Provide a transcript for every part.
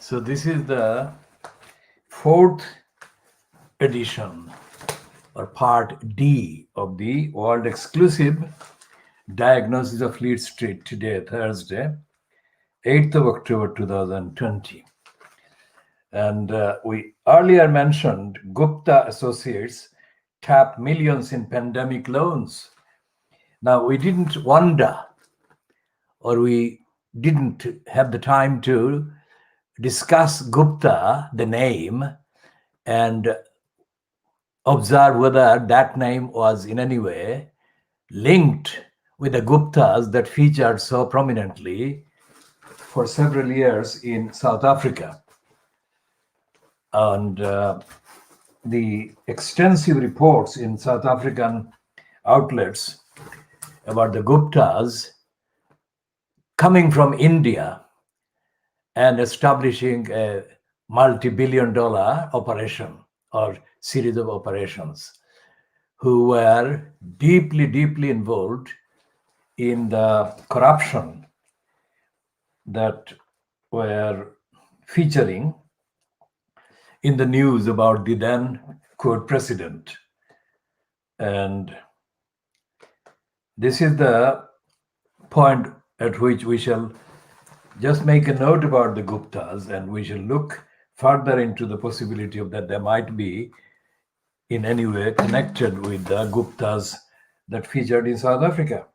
So this is the fourth edition or part D of the world exclusive Diagnosis of Fleet Street today, Thursday, 8th of October 2020. And we earlier mentioned Gupta Associates tap millions in pandemic loans. Now, we didn't wonder or we didn't have the time to discuss Gupta, the name, and observe whether that name was in any way linked with the Guptas that featured so prominently for several years in South Africa. And the extensive reports in South African outlets about the Guptas coming from India and establishing a multi-billion-dollar operation or series of operations, who were deeply, deeply involved in the corruption that were featuring in the news about the then quote president. And this is the point at which we shall just make a note about the Guptas, and we shall look further into the possibility of that there might be in any way connected with the Guptas that featured in South Africa.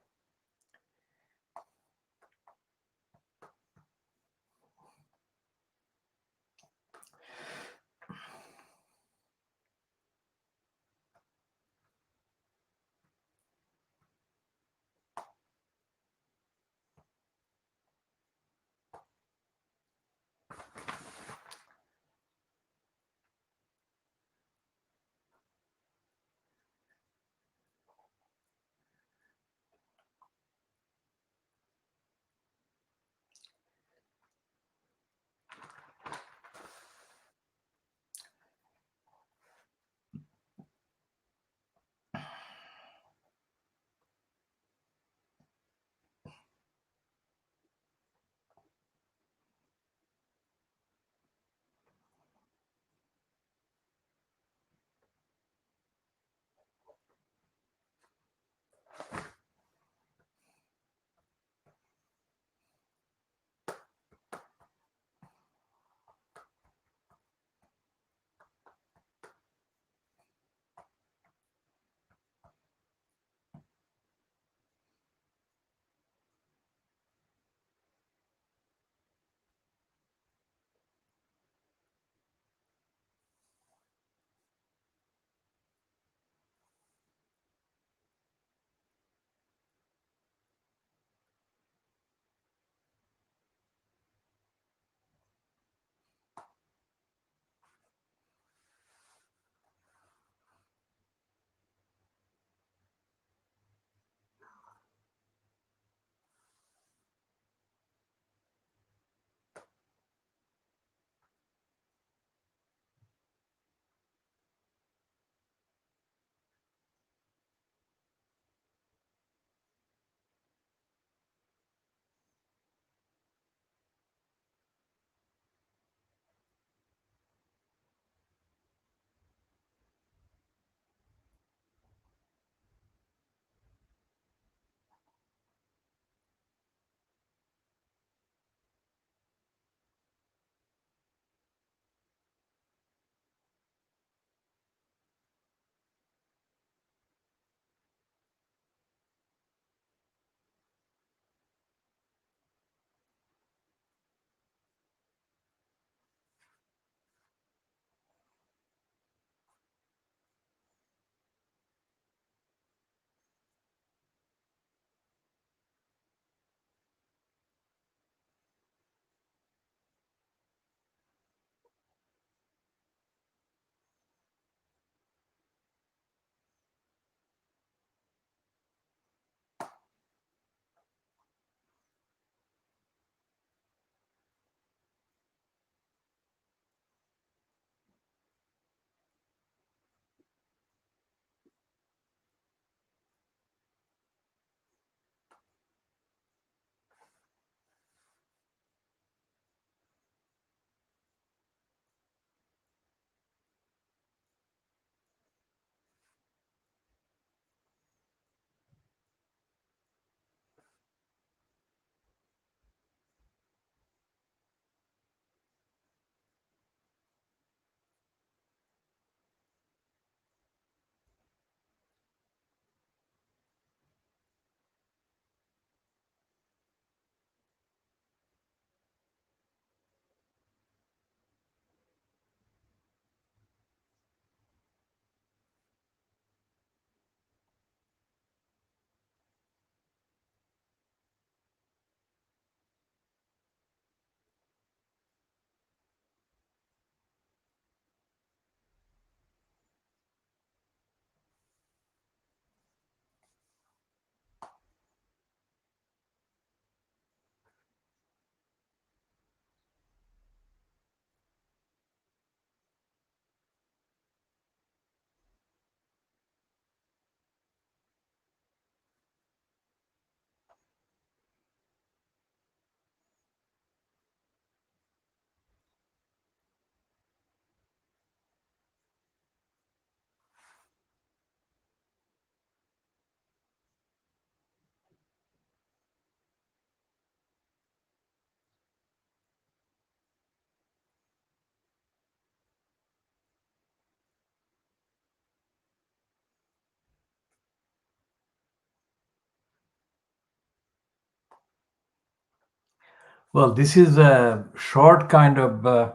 Well, this is a short kind of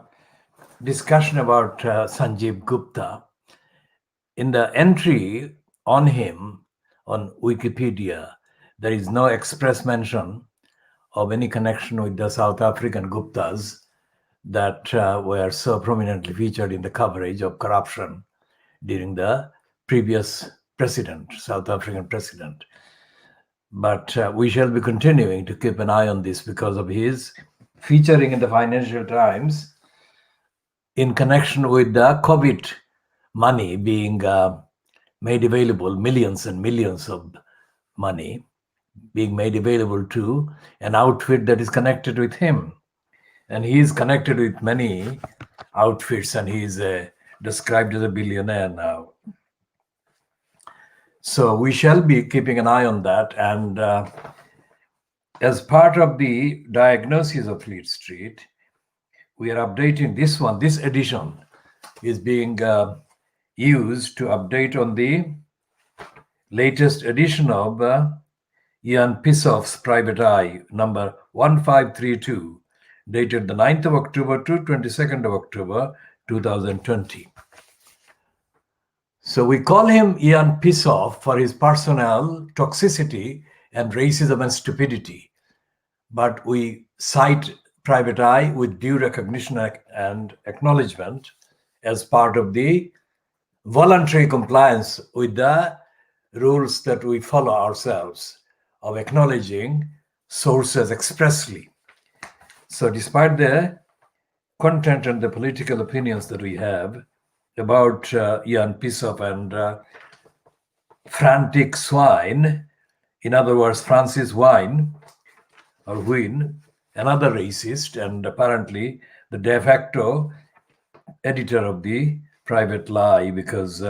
discussion about Sanjeev Gupta. In the entry on him on Wikipedia, there is no express mention of any connection with the South African Guptas that were so prominently featured in the coverage of corruption during the previous president, South African president. But we shall be continuing to keep an eye on this because of his featuring in the Financial Times in connection with the COVID money being made available, millions and millions of money being made available to an outfit that is connected with him. And he is connected with many outfits, and he is described as a billionaire now. So we shall be keeping an eye on that. And as part of the diagnosis of Fleet Street, we are updating this one. This edition is being used to update on the latest edition of Ian Pissoff's Private Eye, number 1532, dated the 9th of October to 22nd of October 2020. So we call him Ian Pissoff for his personal toxicity and racism and stupidity. But we cite Private Eye with due recognition and acknowledgement as part of the voluntary compliance with the rules that we follow ourselves of acknowledging sources expressly. So despite the content and the political opinions that we have about Ian Pissoff and Frantic Swine, in other words, Francis Wine, or Wynne, another racist and apparently the de facto editor of the Private Lie, because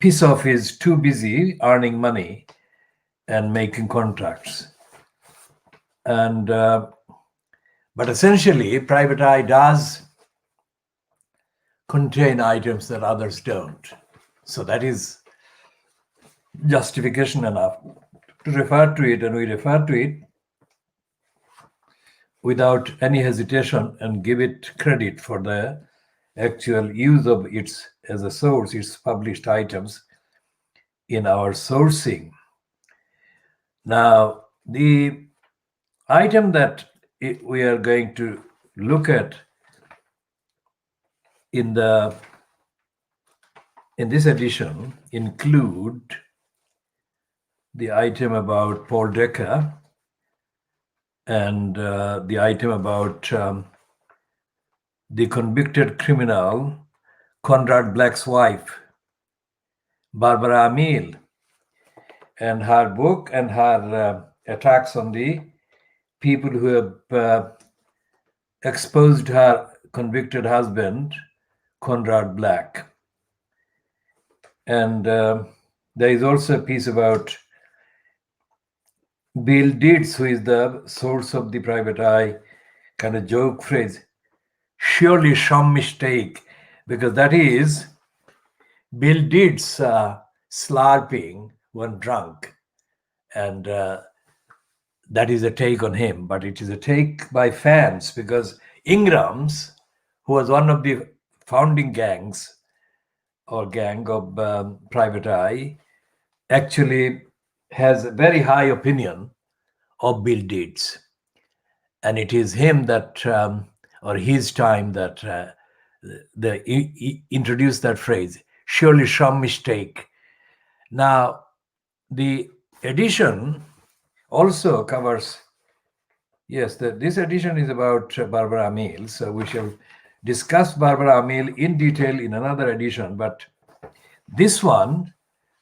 Pissoff is too busy earning money and making contracts. And but essentially, Private Eye does contain items that others don't. So that is justification enough to refer to it, and we refer to it without any hesitation and give it credit for the actual use of its as a source, its published items in our sourcing. Now, the item that we are going to look at in this edition include the item about Paul Decker and the item about the convicted criminal Conrad Black's wife, Barbara Amil, and her book and her attacks on the people who have exposed her convicted husband, Conrad Black. And there is also a piece about Bill Deeds, who is the source of the Private Eye kind of joke phrase, surely some mistake, because that is Bill Deeds slurping when drunk. And that is a take on him, but it is a take by fans, because Ingram's, who was one of the founding gangs or gang of Private Eye, actually has a very high opinion of Bill Deeds. And it is him that, or his time, that introduced that phrase, surely some mistake. Now, the edition also covers, yes, this edition is about Barbara Amil, so we shall discuss Barbara Amil in detail in another edition. But this one,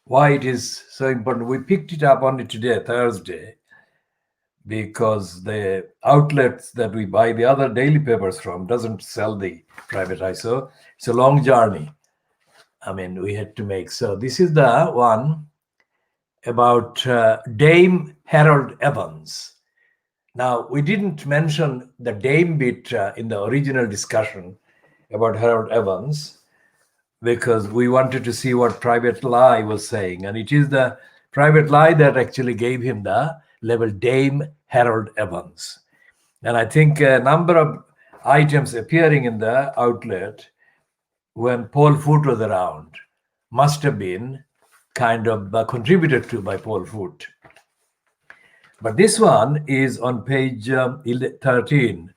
why it is so important, we picked it up only today, Thursday, because the outlets that we buy the other daily papers from doesn't sell the Private Eye. So it's a long journey. I mean, we had to make. So this is the one about Dame Harold Evans. Now, we didn't mention the Dame bit in the original discussion about Harold Evans because we wanted to see what Private Lie was saying. And it is the Private Lie that actually gave him the labeled Dame Harold Evans. And I think a number of items appearing in the outlet when Paul Foot was around must have been kind of contributed to by Paul Foot. But this one is on page 13,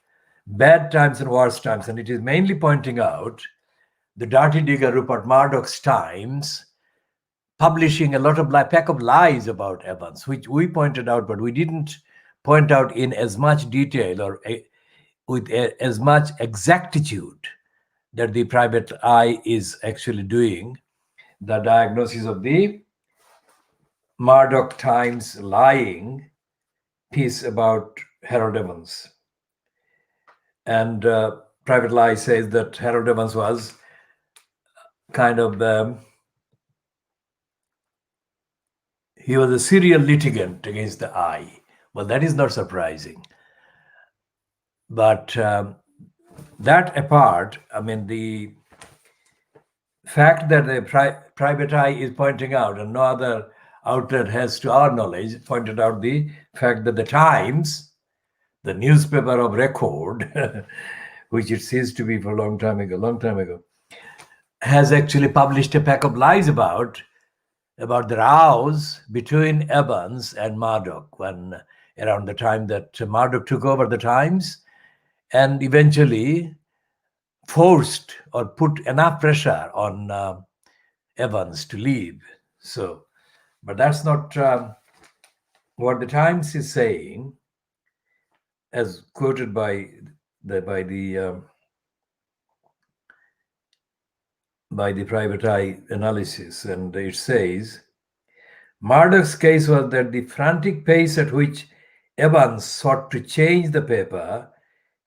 Bad Times and Worse Times, and it is mainly pointing out the dirty digger Rupert Murdoch's times, publishing a lot of pack of lies about Evans, which we pointed out, but we didn't point out in as much detail or with as much exactitude that the private eye is actually doing the diagnosis of the Murdoch Times lying piece about Harold Evans. And Private Lie says that Harold Evans was kind of, he was a serial litigant against the eye. Well, that is not surprising. But that apart, I mean, the fact that the private eye is pointing out, and no other outlet has, to our knowledge, pointed out the fact that the Times, the newspaper of record, which it ceased to be for a long time ago, has actually published a pack of lies about the rows between Evans and Murdoch when around the time that Murdoch took over the Times and eventually forced or put enough pressure on Evans to leave. So, but that's not what the Times is saying, as quoted by the private eye analysis, and it says Murdoch's case was that the frantic pace at which Evans sought to change the paper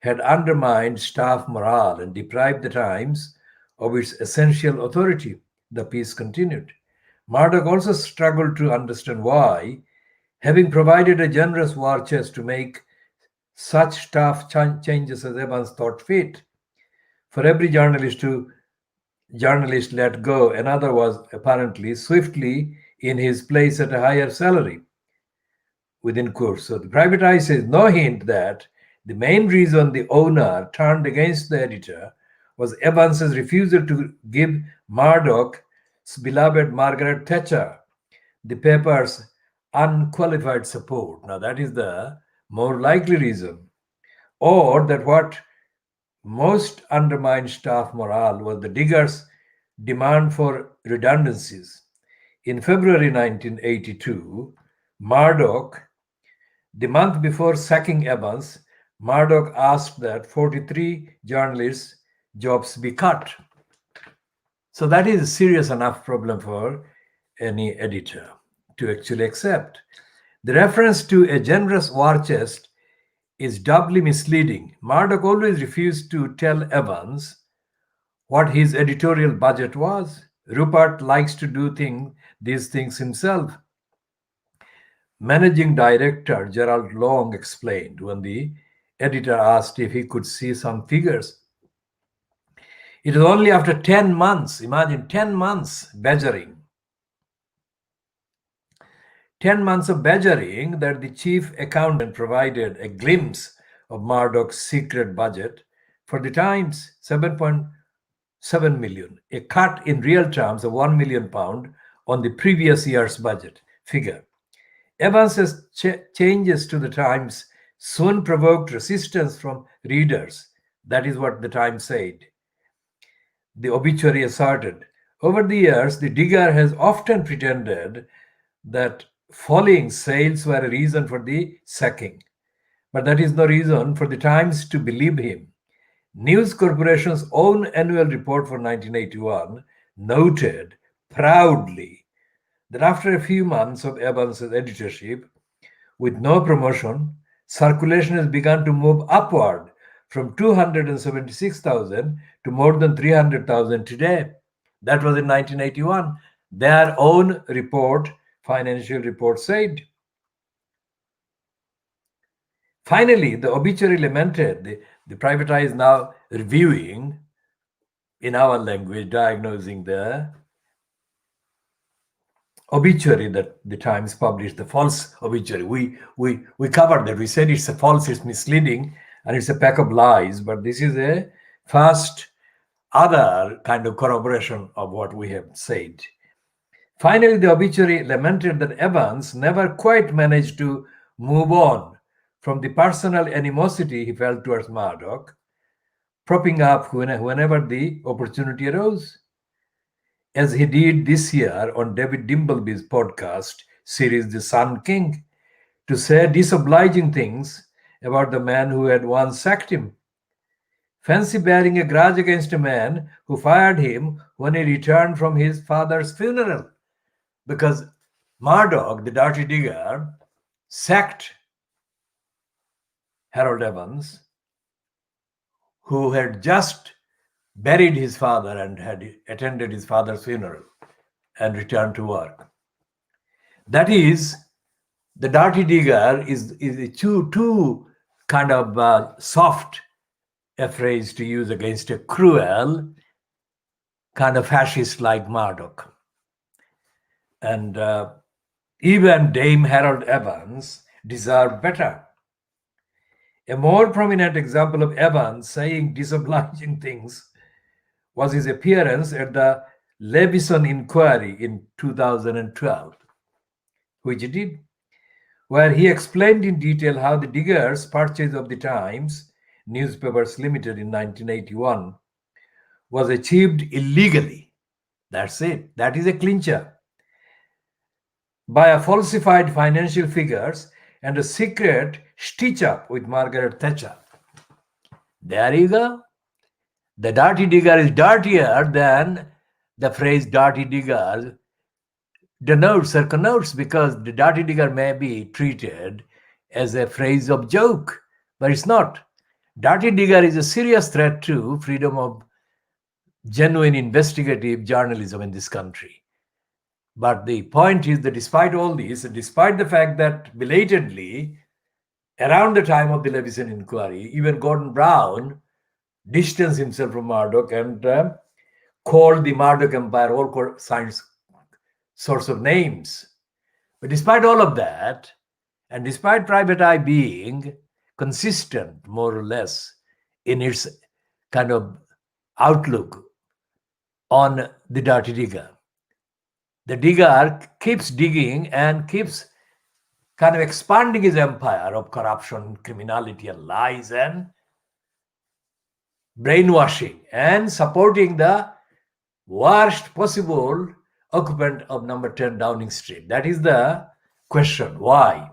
had undermined staff morale and deprived the Times of its essential authority. The piece continued. Murdoch also struggled to understand why, having provided a generous war chest to make such staff changes as Evans thought fit, for every journalist let go, another was apparently swiftly in his place at a higher salary, within quotes. So the private eye says no hint that the main reason the owner turned against the editor was Evans's refusal to give Murdoch's beloved Margaret Thatcher the paper's unqualified support. Now that is the more likely reason. Or that what most undermined staff morale was the diggers' demand for redundancies. In February 1982, Murdoch, the month before sacking Evans, Murdoch asked that 43 journalists' jobs be cut. So that is a serious enough problem for any editor to actually accept. The reference to a generous war chest is doubly misleading. Murdoch always refused to tell Evans what his editorial budget was. Rupert likes to do these things himself. Managing director Gerald Long explained when the editor asked if he could see some figures. It was only after 10 months, imagine 10 months badgering, 10 months of badgering, that the chief accountant provided a glimpse of Murdoch's secret budget for the Times, 7.7 million, a cut in real terms of £1 million on the previous year's budget figure. Evans's changes to the Times soon provoked resistance from readers. That is what the Times said. The obituary asserted. Over the years, the digger has often pretended that falling sales were a reason for the sacking. But that is no reason for the Times to believe him. News Corporation's own annual report for 1981 noted proudly that after a few months of Evans's editorship, with no promotion, circulation has begun to move upward from 276,000 to more than 300,000 today. That was in 1981. Their own report, financial report, said. Finally, the obituary lamented, the private eye is now reviewing, in our language, diagnosing the obituary that the Times published, the false obituary. We covered that. We said it's a false, it's misleading, and it's a pack of lies. But this is a first other kind of corroboration of what we have said. Finally, the obituary lamented that Evans never quite managed to move on from the personal animosity he felt towards Murdoch, propping up whenever the opportunity arose, as he did this year on David Dimbleby's podcast series, The Sun King, to say disobliging things about the man who had once sacked him. Fancy bearing a grudge against a man who fired him when he returned from his father's funeral. Because Murdoch, the dirty digger, sacked Harold Evans, who had just buried his father and had attended his father's funeral and returned to work. That is, the dirty digger is too kind of soft a phrase to use against a cruel kind of fascist like Murdoch. And even Dame Harold Evans deserved better. A more prominent example of Evans saying disobliging things was his appearance at the Levison inquiry in 2012, which he did, where he explained in detail how the diggers' purchase of the Times newspapers limited in 1981 was achieved illegally. That's it. That is a clincher. By a falsified financial figures and a secret stitch-up with Margaret Thatcher. There you go. The dirty digger is dirtier than the phrase dirty digger denotes or connotes, because the dirty digger may be treated as a phrase of joke, but it's not. Dirty digger is a serious threat to freedom of genuine investigative journalism in this country. But the point is that despite all this, despite the fact that belatedly, around the time of the Levison inquiry, even Gordon Brown distanced himself from Murdoch and called the Murdoch Empire all sorts of names. But despite all of that, and despite Private Eye being consistent, more or less, in its kind of outlook on the dirty digger, the digger keeps digging and keeps kind of expanding his empire of corruption, criminality, and lies, and brainwashing, and supporting the worst possible occupant of number 10 Downing Street. That is the question. Why?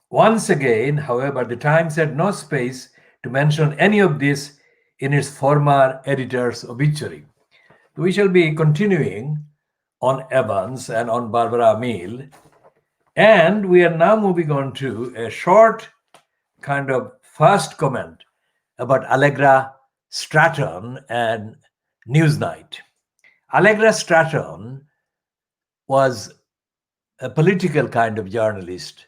Once again, however, the Times had no space to mention any of this in its former editor's obituary. We shall be continuing on Evans and on Barbara Meal, and we are now moving on to a short kind of first comment about Allegra Stratton and Newsnight. Allegra Stratton was a political kind of journalist,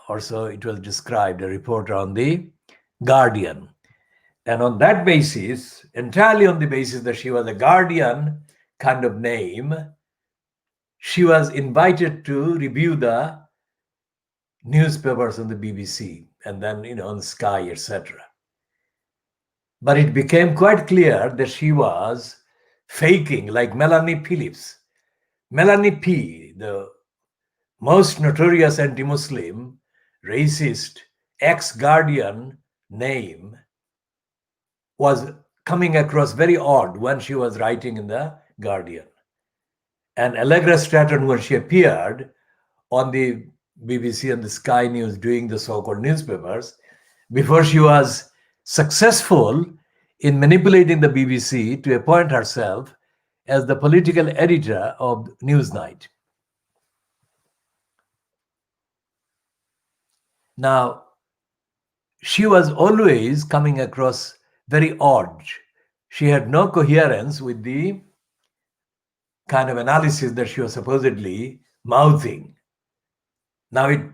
or so it was described, a reporter on the Guardian. And on that basis, entirely on the basis that she was a Guardian kind of name, she was invited to review the newspapers on the BBC and then, on Sky, etc. But it became quite clear that she was faking, like Melanie Phillips. Melanie P., the most notorious anti-Muslim, racist, ex-Guardian name, was coming across very odd when she was writing in the Guardian. And Allegra Stratton, when she appeared on the BBC and the Sky News doing the so-called newspapers, before she was successful in manipulating the BBC to appoint herself as the political editor of Newsnight. Now, she was always coming across very odd. She had no coherence with the kind of analysis that she was supposedly mouthing. Now,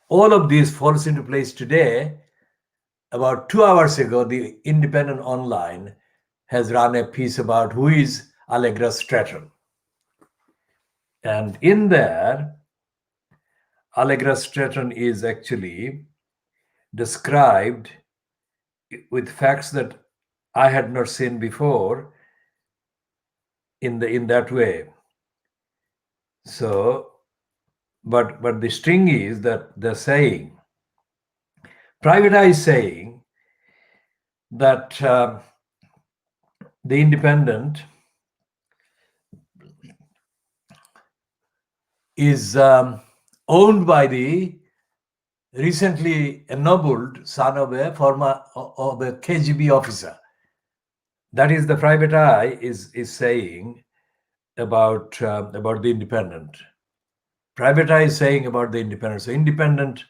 all of this falls into place today. About 2 hours ago, the Independent Online has run a piece about who is Allegra Stratton. And in there, Allegra Stratton is actually described with facts that I had not seen before in that way. So, but the string is that they're saying, Private Eye is saying that the Independent is owned by the recently ennobled son of a former of a KGB officer. That is the Private Eye is saying about the Independent. Private Eye is saying about the Independent. So Independent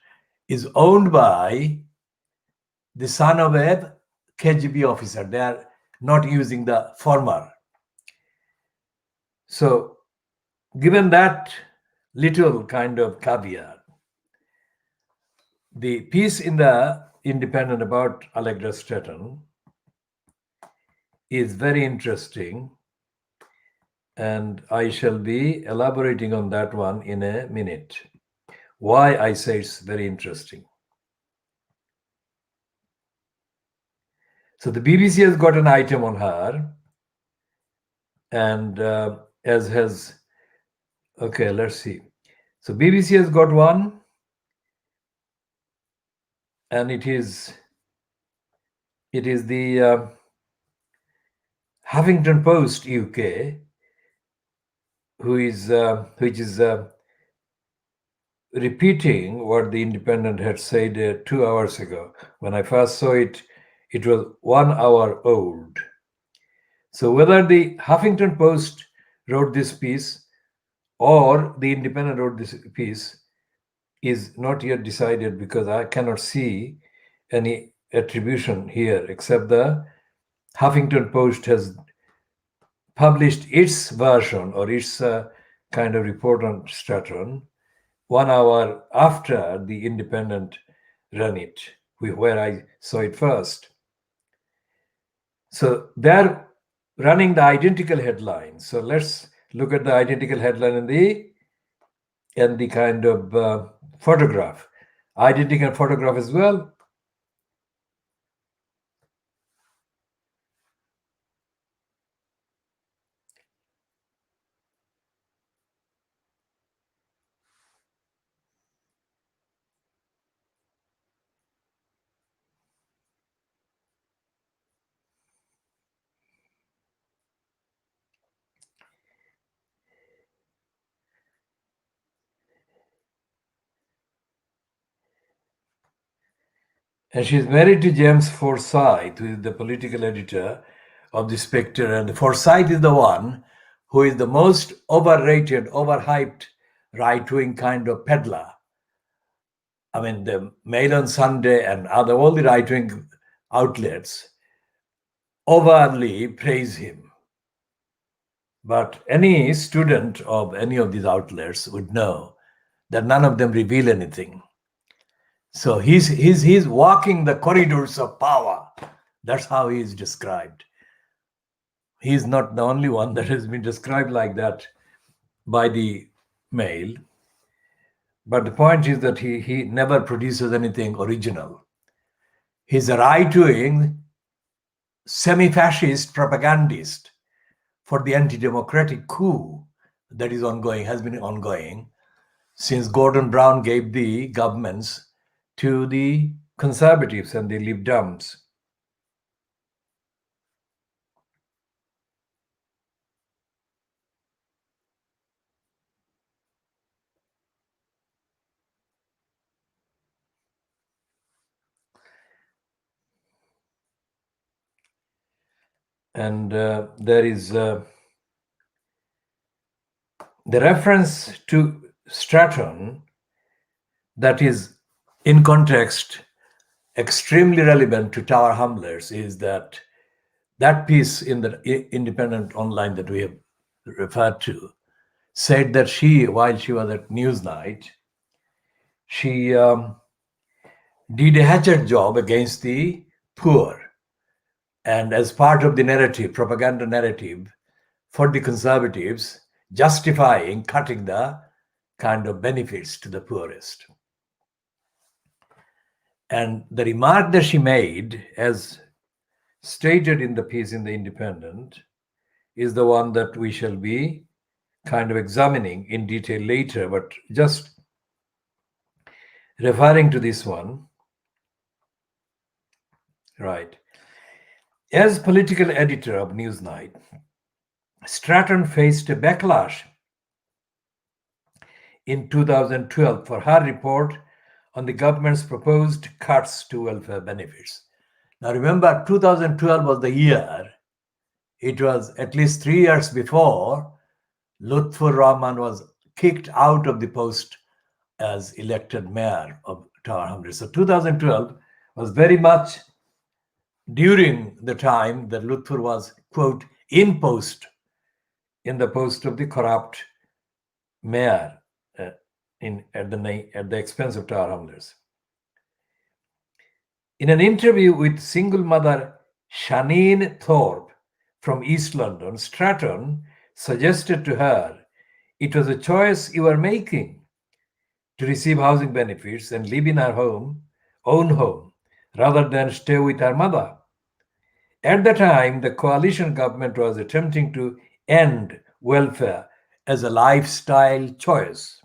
is owned by the son of a KGB officer. They are not using the former. So given that little kind of caveat, the piece in the Independent about Allegra Stratton is very interesting, and I shall be elaborating on that one in a minute. Why I say it's very interesting. So the BBC has got an item on her, and as has, okay, let's see. So BBC has got one, and it is the Huffington Post UK, which is repeating what the Independent had said 2 hours ago. When I first saw it, it was 1 hour old. So whether the Huffington Post wrote this piece or the Independent wrote this piece is not yet decided, because I cannot see any attribution here, except the Huffington Post has published its version or its kind of report on Stratton 1 hour after the Independent ran it, where I saw it first. So they're running the identical headline. So let's look at the identical headline and the kind of photograph. Identical photograph as well. And she's married to James Forsyth, who is the political editor of the Spectre. And Forsyth is the one who is the most overrated, overhyped right-wing kind of peddler. I mean, the Mail on Sunday and all the right-wing outlets overly praise him. But any student of any of these outlets would know that none of them reveal anything. So he's walking the corridors of power. That's how he is described. He's not the only one that has been described like that by the Mail. But the point is that he never produces anything original. He's a right-wing, semi-fascist propagandist for the anti-democratic coup that is ongoing, has been ongoing since Gordon Brown gave the governments to the conservatives and the Lib Dems. And there is the reference to Stratton that is in context extremely relevant to Tower Hamlets is that piece in the Independent Online that we have referred to said that while she was at Newsnight, she did a hatchet job against the poor. and as part of the narrative, propaganda narrative for the conservatives, justifying cutting the kind of benefits to the poorest. And the remark that she made, as stated in the piece in The Independent, is the one that we shall be kind of examining in detail later, but just referring to this one, right? As political editor of Newsnight, Stratton faced a backlash in 2012 for her report on the government's proposed cuts to welfare benefits. Now remember, 2012 was the year, it was at least 3 years before Lutfur Rahman was kicked out of the post as elected mayor of Tower Hamlets. So 2012 was very much during the time that Lutfur was, quote, in post, in the post of the corrupt mayor at the expense of Tower Hamlets. In an interview with single mother Shanine Thorpe from East London, Stratton suggested to her it was a choice you were making to receive housing benefits and live in her own home, rather than stay with her mother. At the time, the coalition government was attempting to end welfare as a lifestyle choice.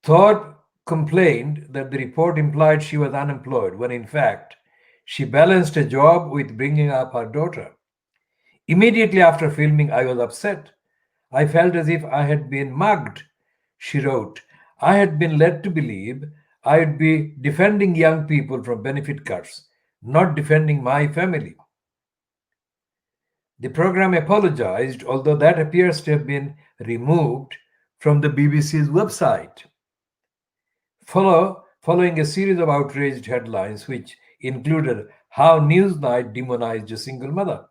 Thorpe complained that the report implied she was unemployed, when in fact, she balanced a job with bringing up her daughter. Immediately after filming, I was upset. I felt as if I had been mugged, she wrote. I had been led to believe I would be defending young people from benefit cuts, not defending my family. The program apologized, although that appears to have been removed from the BBC's website. Following a series of outraged headlines, which included how Newsnight demonized a single mother.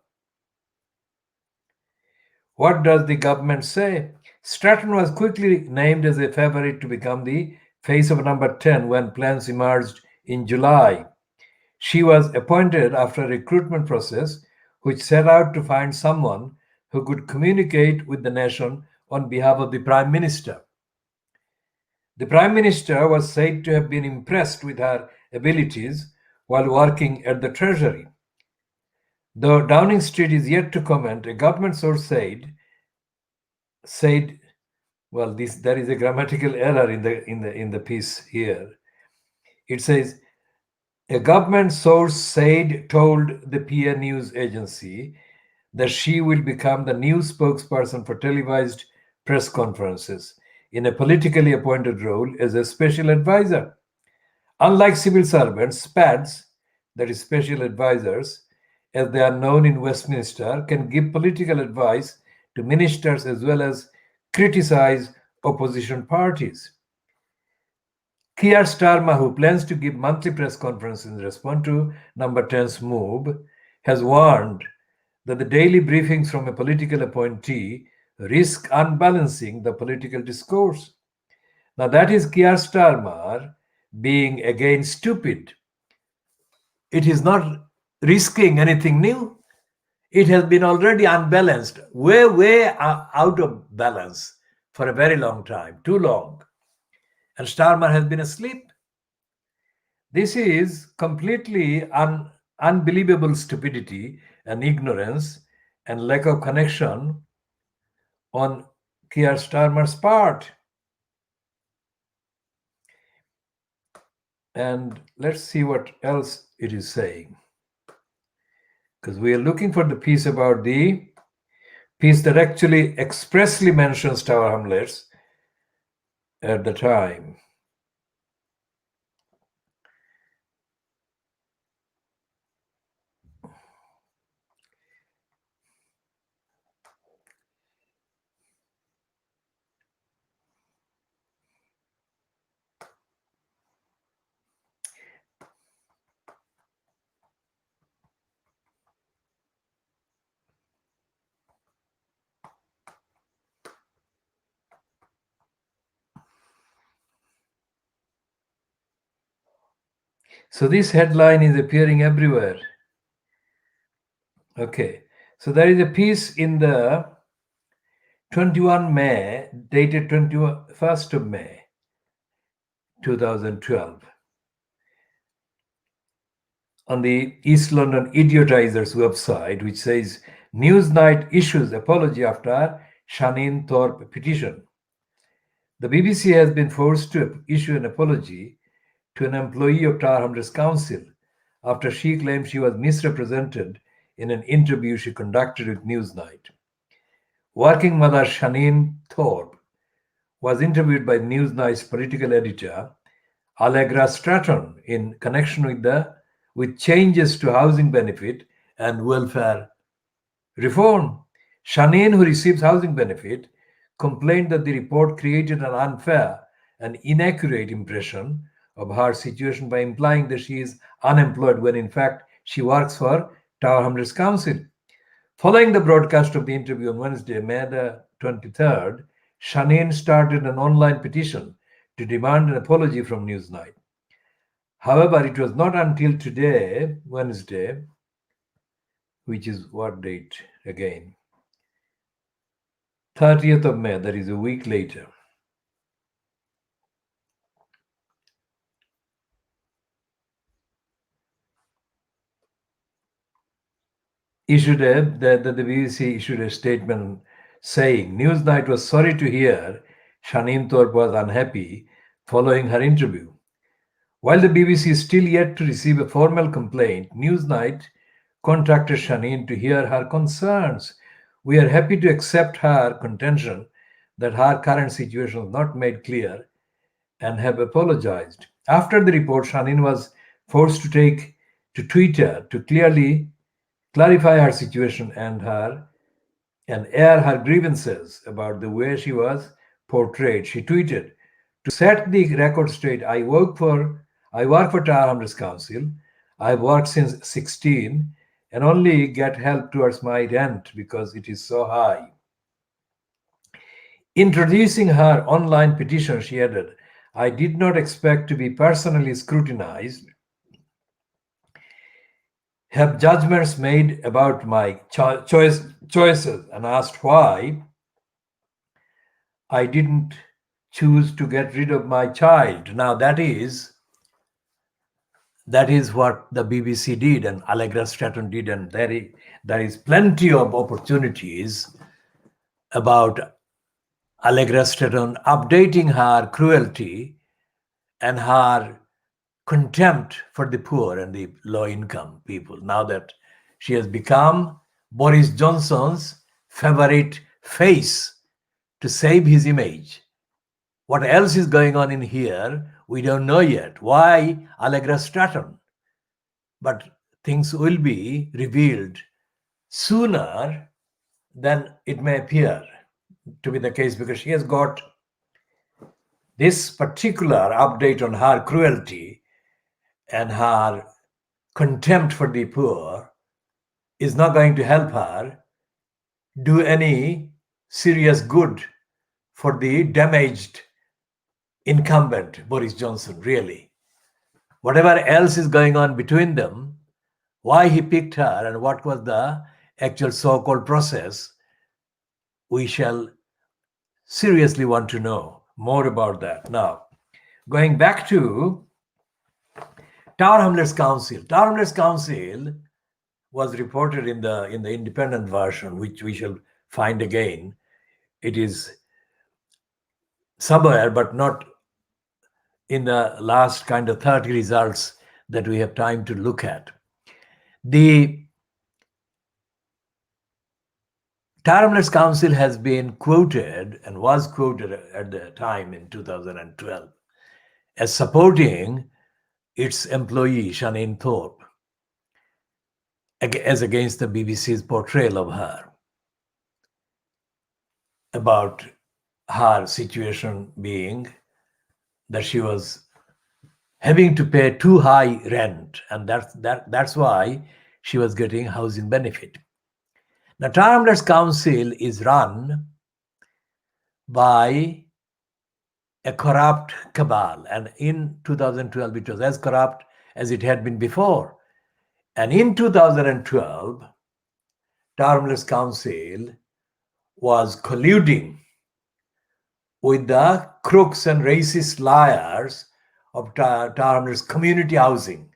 What does the government say? Stratton was quickly named as a favorite to become the face of number 10 when plans emerged in July. She was appointed after a recruitment process which set out to find someone who could communicate with the nation on behalf of the Prime Minister. The Prime Minister was said to have been impressed with her abilities while working at the Treasury. Though Downing Street is yet to comment, a government source said, well, there is a grammatical error in the piece here. It says, a government source told the PA news agency that she will become the new spokesperson for televised press conferences in a politically appointed role as a special advisor. Unlike civil servants, SPADs, that is special advisors, as they are known in Westminster, can give political advice to ministers as well as criticize opposition parties. Keir Starmer, who plans to give monthly press conferences in response to number 10's move, has warned that the daily briefings from a political appointee risk unbalancing the political discourse. Now, that is Keir Starmer being again stupid. It is not risking anything new. It has been already unbalanced, way out of balance for a very long time, too long. And Starmer has been asleep. This is completely unbelievable stupidity and ignorance and lack of connection on Keir Starmer's part. And let's see what else it is saying. Because we are looking for the piece about the piece that actually expressly mentions Tower Hamlets at the time. So this headline is appearing everywhere. Okay. So there is a piece in the 21 May, dated 21st of May, 2012, on the East London Idiotizers website, which says Newsnight issues apology after Shaneen Thorpe petition. The BBC has been forced to issue an apology to an employee of Tower Hamlets Council after she claimed she was misrepresented in an interview she conducted with Newsnight. Working mother Shaneen Thorpe was interviewed by Newsnight's political editor Allegra Stratton in connection with changes to housing benefit and welfare reform. Shaneen, who receives housing benefit, complained that the report created an unfair and inaccurate impression of her situation by implying that she is unemployed when in fact she works for Tower Hamlets Council. Following the broadcast of the interview on Wednesday, May the 23rd, Shaneen started an online petition to demand an apology from Newsnight. However, it was not until today, Wednesday, which is what date again? 30th of May, that is a week later. The BBC issued a statement saying Newsnight was sorry to hear Shaneen Thorpe was unhappy following her interview. While the BBC is still yet to receive a formal complaint, Newsnight contacted Shaneen to hear her concerns. We are happy to accept her contention that her current situation was not made clear and have apologized. After the report, Shaneen was forced to take to Twitter to clearly clarify her situation and air her grievances about the way she was portrayed. She tweeted, "To set the record straight, I work for Tower Hamlets Council. I've worked since 16 and only get help towards my rent because it is so high." Introducing her online petition, she added, "I did not expect to be personally scrutinized, have judgments made about my choices, and asked why I didn't choose to get rid of my child." Now that is what the BBC did and Allegra Stratton did, and there is plenty of opportunities about Allegra Stratton updating her cruelty and her contempt for the poor and the low income people, now that she has become Boris Johnson's favorite face to save his image. What else is going on in here, we don't know yet. Why Allegra Stratton? But things will be revealed sooner than it may appear to be the case, because she has got this particular update on her cruelty and her contempt for the poor is not going to help her do any serious good for the damaged incumbent Boris Johnson, really. Whatever else is going on between them, why he picked her and what was the actual so-called process, we shall seriously want to know more about that. Now, going back to Tower Hamlets Council. Tower Hamlets Council was reported in the independent version, which we shall find again. It is somewhere, but not in the last kind of 30 results that we have time to look at. The Tower Hamlets Council has been quoted and was quoted at the time in 2012 as supporting its employee, Shaneen Thorpe, as against the BBC's portrayal of her, about her situation being that she was having to pay too high rent, and that's why she was getting housing benefit. Now, Tower Hamlets Council is run by a corrupt cabal, and in 2012 it was as corrupt as it had been before. And in 2012, Tower Hamlets Council was colluding with the crooks and racist liars of Tower Hamlets Community Housing,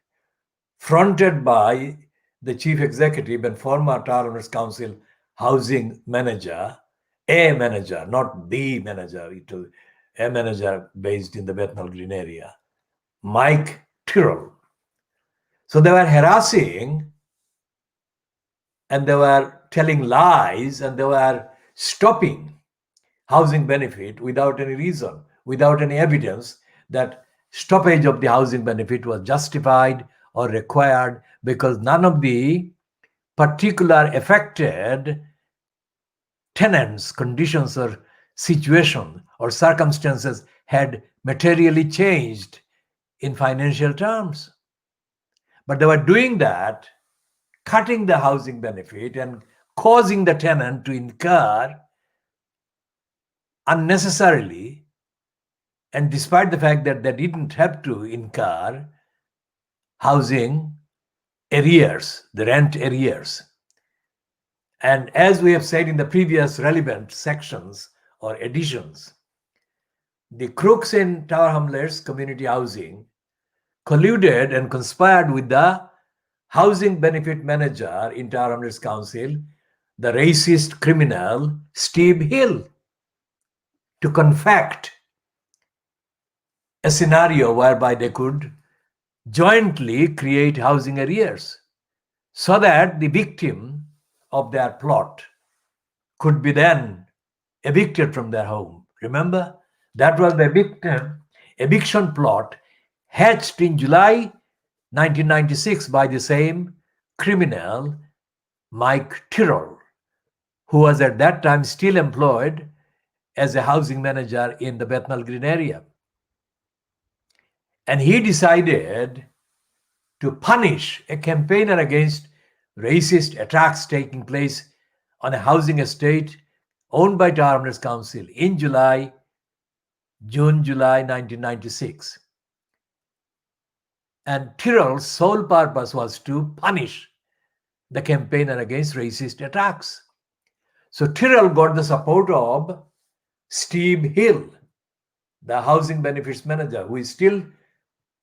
fronted by the chief executive and former Tower Hamlets Council housing manager, a manager, not the manager, it was a manager based in the Bethnal Green area, Mike Tyrrell. So they were harassing and they were telling lies and they were stopping housing benefit without any reason, without any evidence that stoppage of the housing benefit was justified or required, because none of the particular affected tenants' conditions or situation or circumstances had materially changed in financial terms. But they were doing that, cutting the housing benefit and causing the tenant to incur unnecessarily, and despite the fact that they didn't have to incur housing arrears, the rent arrears. And as we have said in the previous relevant sections or editions, the crooks in Tower Hamlets Community Housing colluded and conspired with the housing benefit manager in Tower Hamlets Council, the racist criminal Steve Hill, to confect a scenario whereby they could jointly create housing arrears so that the victim of their plot could be then evicted from their home. Remember, that was the eviction plot hatched in July 1996 by the same criminal, Mike Tyrrell, who was at that time still employed as a housing manager in the Bethnal Green area. And he decided to punish a campaigner against racist attacks taking place on a housing estate owned by Tower Hamlets Council in July 1996. And Tyrrell's sole purpose was to punish the campaigner against racist attacks. So Tyrrell got the support of Steve Hill, the housing benefits manager, who is still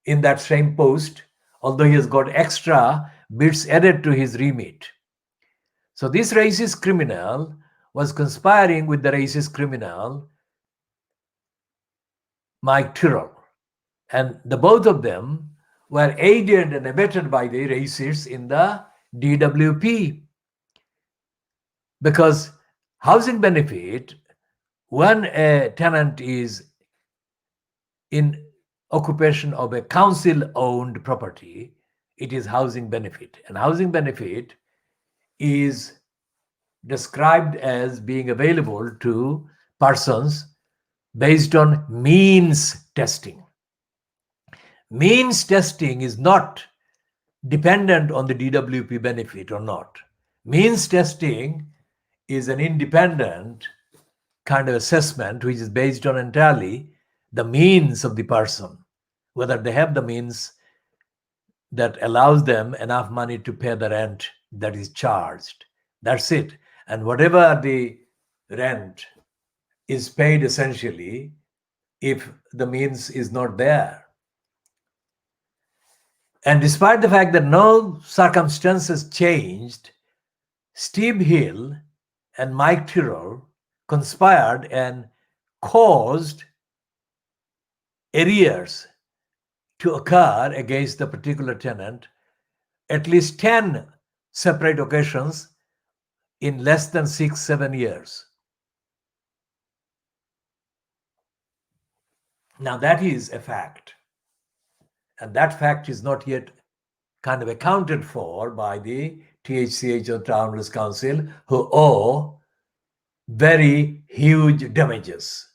in that same post, although he has got extra bits added to his remit. So this racist criminal was conspiring with the racist criminal, Mike Tyrrell. And the both of them were aided and abetted by the racists in the DWP. Because housing benefit, when a tenant is in occupation of a council-owned property, it is housing benefit. And housing benefit is described as being available to persons based on means testing. Means testing is not dependent on the DWP benefit or not. Means testing is an independent kind of assessment which is based on entirely the means of the person, whether they have the means that allows them enough money to pay the rent that is charged. That's it. And whatever the rent is paid essentially if the means is not there. And despite the fact that no circumstances changed, Steve Hill and Mike Tyrrell conspired and caused arrears to occur against the particular tenant at least 10 separate occasions in less than 6-7 years. Now that is a fact. And that fact is not yet kind of accounted for by the THCH or Tower Hamlets Council, who owe very huge damages.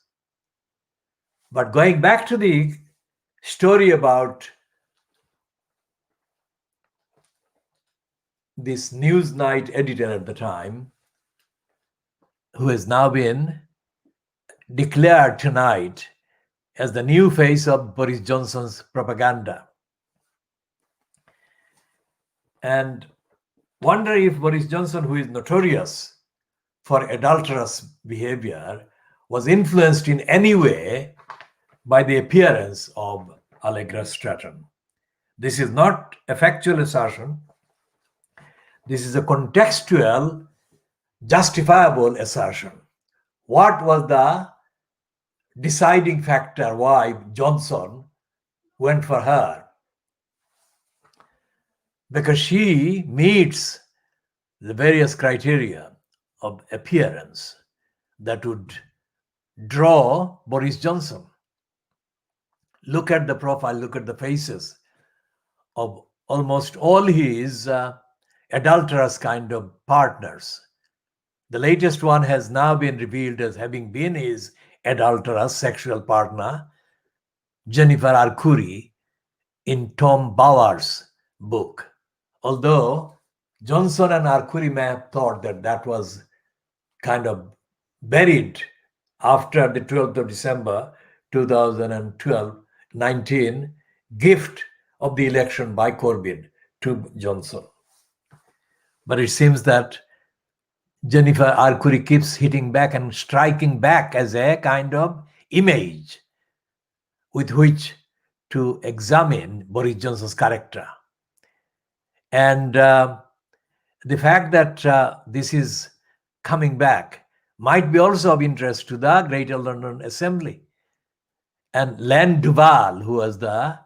But going back to the story about this Newsnight editor at the time, who has now been declared tonight as the new face of Boris Johnson's propaganda. and wonder if Boris Johnson, who is notorious for adulterous behavior, was influenced in any way by the appearance of Allegra Stratton. This is not a factual assertion. This is a contextual, justifiable assertion. What was the deciding factor why Johnson went for her? Because she meets the various criteria of appearance that would draw Boris Johnson. Look at the profile, look at the faces of almost all his adulterous kind of partners. The latest one has now been revealed as having been his adulterous sexual partner, Jennifer Arcuri, in Tom Bauer's book. Although Johnson and Arcuri may have thought that that was kind of buried after the 12th of December 2019 gift of the election by Corbyn to Johnson. But it seems that Jennifer Arcuri keeps hitting back and striking back as a kind of image with which to examine Boris Johnson's character. And the fact that this is coming back might be also of interest to the Greater London Assembly. And Len Duval, who was the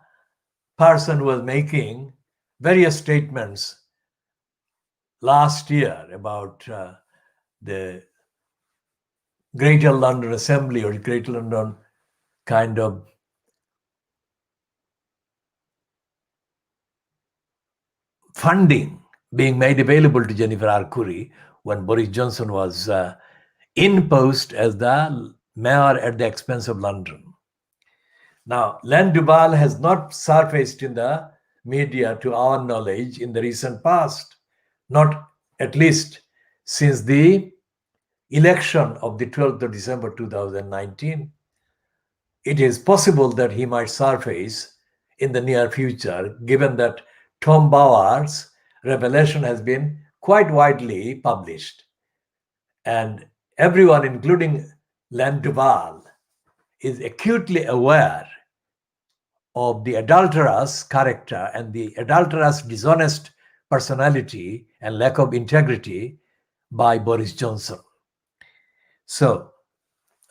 person who was making various statements last year about the Greater London Assembly or Greater London kind of funding being made available to Jennifer Arcuri when Boris Johnson was in post as the mayor at the expense of London. Now, Len Duval has not surfaced in the media to our knowledge in the recent past, not at least since the election of the 12th of December 2019. It is possible that he might surface in the near future, given that Tom Bauer's revelation has been quite widely published. And everyone, including Len Duval, is acutely aware of the adulterous character and the adulterous, dishonest personality and lack of integrity by Boris Johnson. So,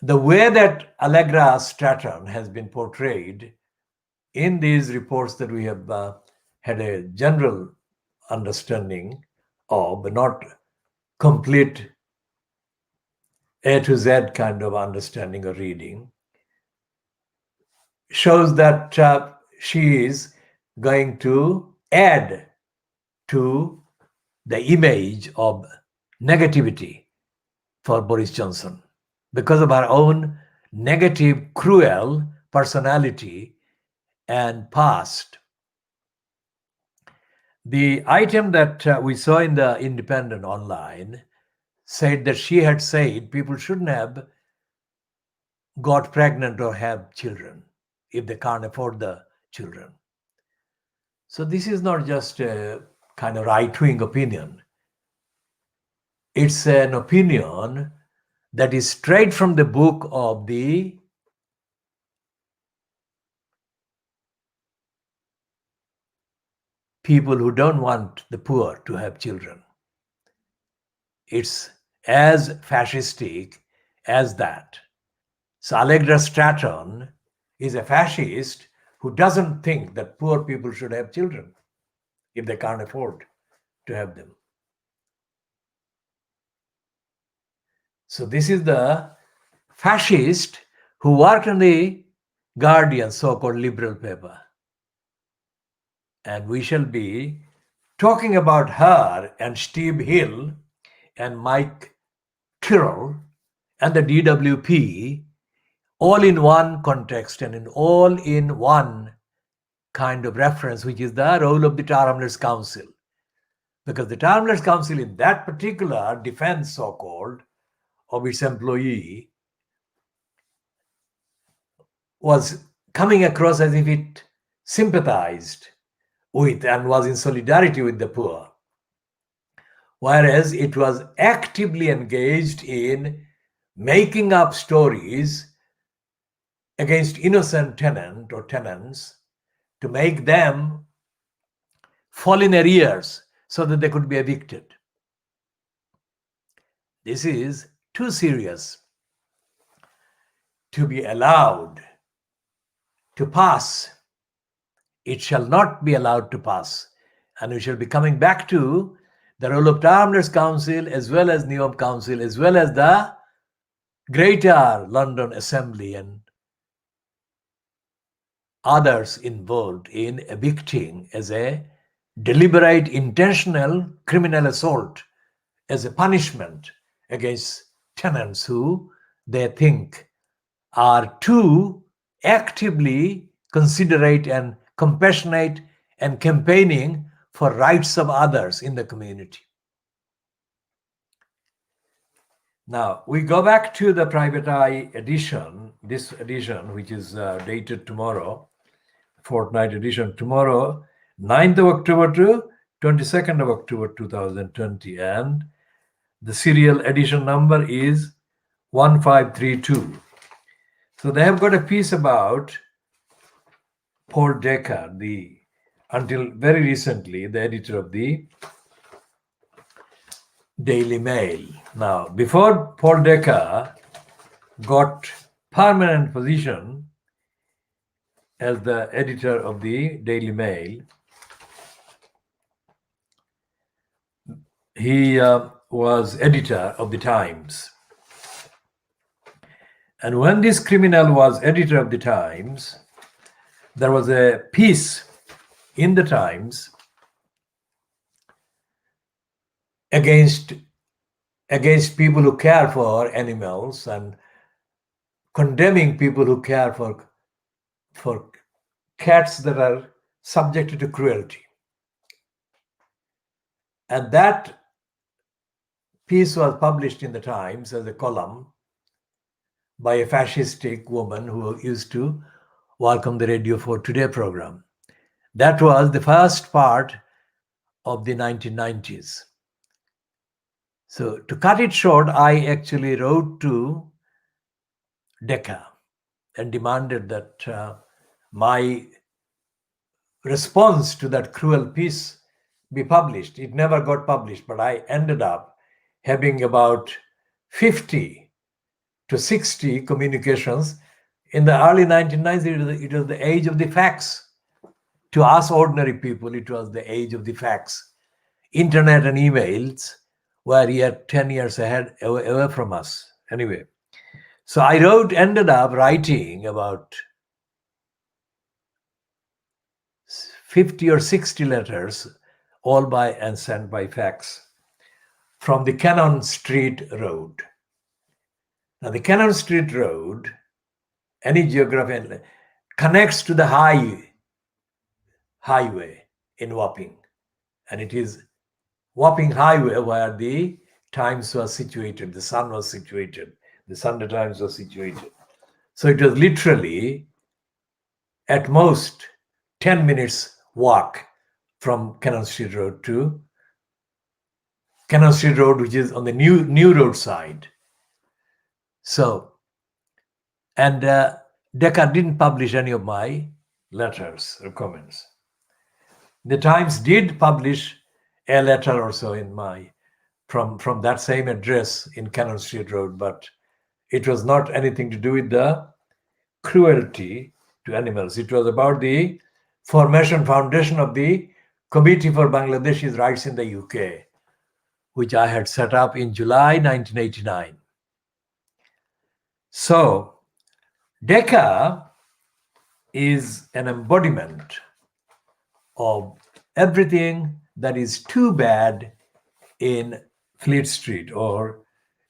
the way that Allegra Stratton has been portrayed in these reports that we have had a general understanding of, but not complete A to Z kind of understanding or reading, shows that she is going to add to the image of negativity for Boris Johnson because of her own negative, cruel personality and past. The item that we saw in the Independent online said that she had said people shouldn't have got pregnant or have children if they can't afford the children. So this is not just a kind of right-wing opinion. It's an opinion that is straight from the book of the people who don't want the poor to have children. It's as fascistic as that. So Allegra Stratton is a fascist who doesn't think that poor people should have children if they can't afford to have them. So this is the fascist who worked on the Guardian, so-called liberal paper. And we shall be talking about her and Steve Hill and Mike Tyrrell and the DWP all in one context and in all in one kind of reference, which is the role of the Term Council. Because the Term Council in that particular defense, so-called, of its employee was coming across as if it sympathized with and was in solidarity with the poor, whereas it was actively engaged in making up stories against innocent tenant or tenants to make them fall in arrears so that they could be evicted. This is too serious to be allowed to pass. It shall not be allowed to pass. And we shall be coming back to the role of Townless Council as well as Neom Council as well as the Greater London Assembly and others involved in evicting as a deliberate, intentional criminal assault as a punishment against tenants who they think are too actively considerate and compassionate and campaigning for rights of others in the community. Now, we go back to the Private Eye edition, this edition, which is dated tomorrow, fortnight edition, tomorrow, 9th of October to 22nd of October 2020. And the serial edition number is 1532. So they have got a piece about Paul Decker, until very recently, the editor of the Daily Mail. Now, before Paul Decker got permanent position as the editor of the Daily Mail, he was editor of the Times. And when this criminal was editor of the Times, there was a piece in the Times against people who care for animals and condemning people who care for cats that are subjected to cruelty. And that piece was published in the Times as a column by a fascistic woman who used to work on the Radio 4 Today program. That was the first part of the 1990s. So to cut it short, I actually wrote to Decker and demanded that my response to that cruel piece be published. It never got published, but I ended up having about 50 to 60 communications. In the early 1990s, it was the age of the fax. To us ordinary people, it was the age of the fax. Internet and emails were yet 10 years away from us. Anyway, so I ended up writing about 50 or 60 letters, all by and sent by fax from the Cannon Street Road. Now, the Cannon Street Road, any geography, connects to the highway in Wapping. And it is Wapping Highway where the Times was situated, the Sun was situated, the Sunday Times was situated. So it was literally at most 10 minutes walk from Cannon Street Road to Cannon Street Road, which is on the new road side. So, and Decker didn't publish any of my letters or comments. The Times did publish a letter or so in from that same address in Cannon Street Road, but it was not anything to do with the cruelty to animals. It was about the foundation of the Committee for Bangladeshi's Rights in the UK, which I had set up in July 1989. So Decker is an embodiment of everything that is too bad in Fleet Street or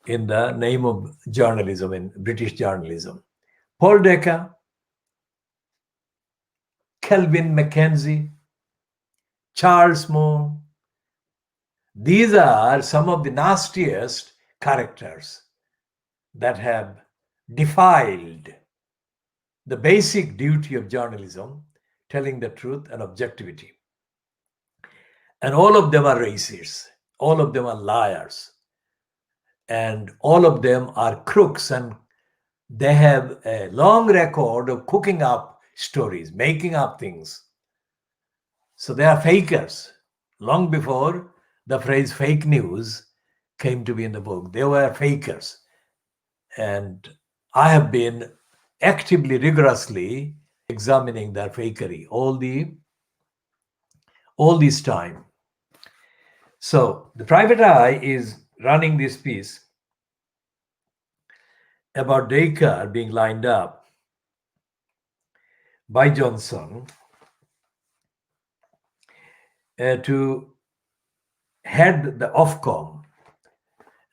in the name of journalism, in British journalism. Paul Decker, Kelvin Mackenzie, Charles Moore. These are some of the nastiest characters that have defiled the basic duty of journalism, telling the truth and objectivity. And all of them are racists. All of them are liars. And all of them are crooks. And they have a long record of cooking up stories, making up things. So they are fakers. Long before the phrase fake news came to be in the book, they were fakers. And I have been actively, rigorously examining their fakery all this time. So the private eye is running this piece about daycare being lined up by Johnson to head the Ofcom.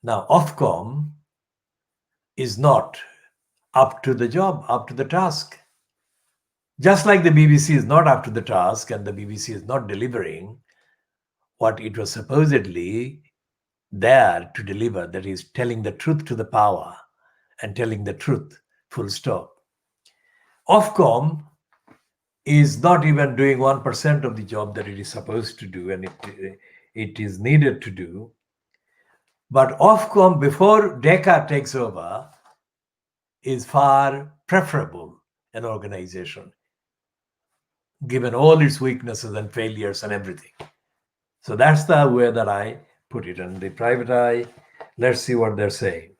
Now, Ofcom is not up to the job, up to the task. Just like the BBC is not up to the task and the BBC is not delivering what it was supposedly there to deliver, that is, telling the truth to the power and telling the truth, full stop. Ofcom is not even doing 1% of the job that it is supposed to do and it is needed to do. But Ofcom, before DECA takes over, is far preferable an organization, given all its weaknesses and failures and everything. So that's the way that I put it. And the private eye, let's see what they're saying.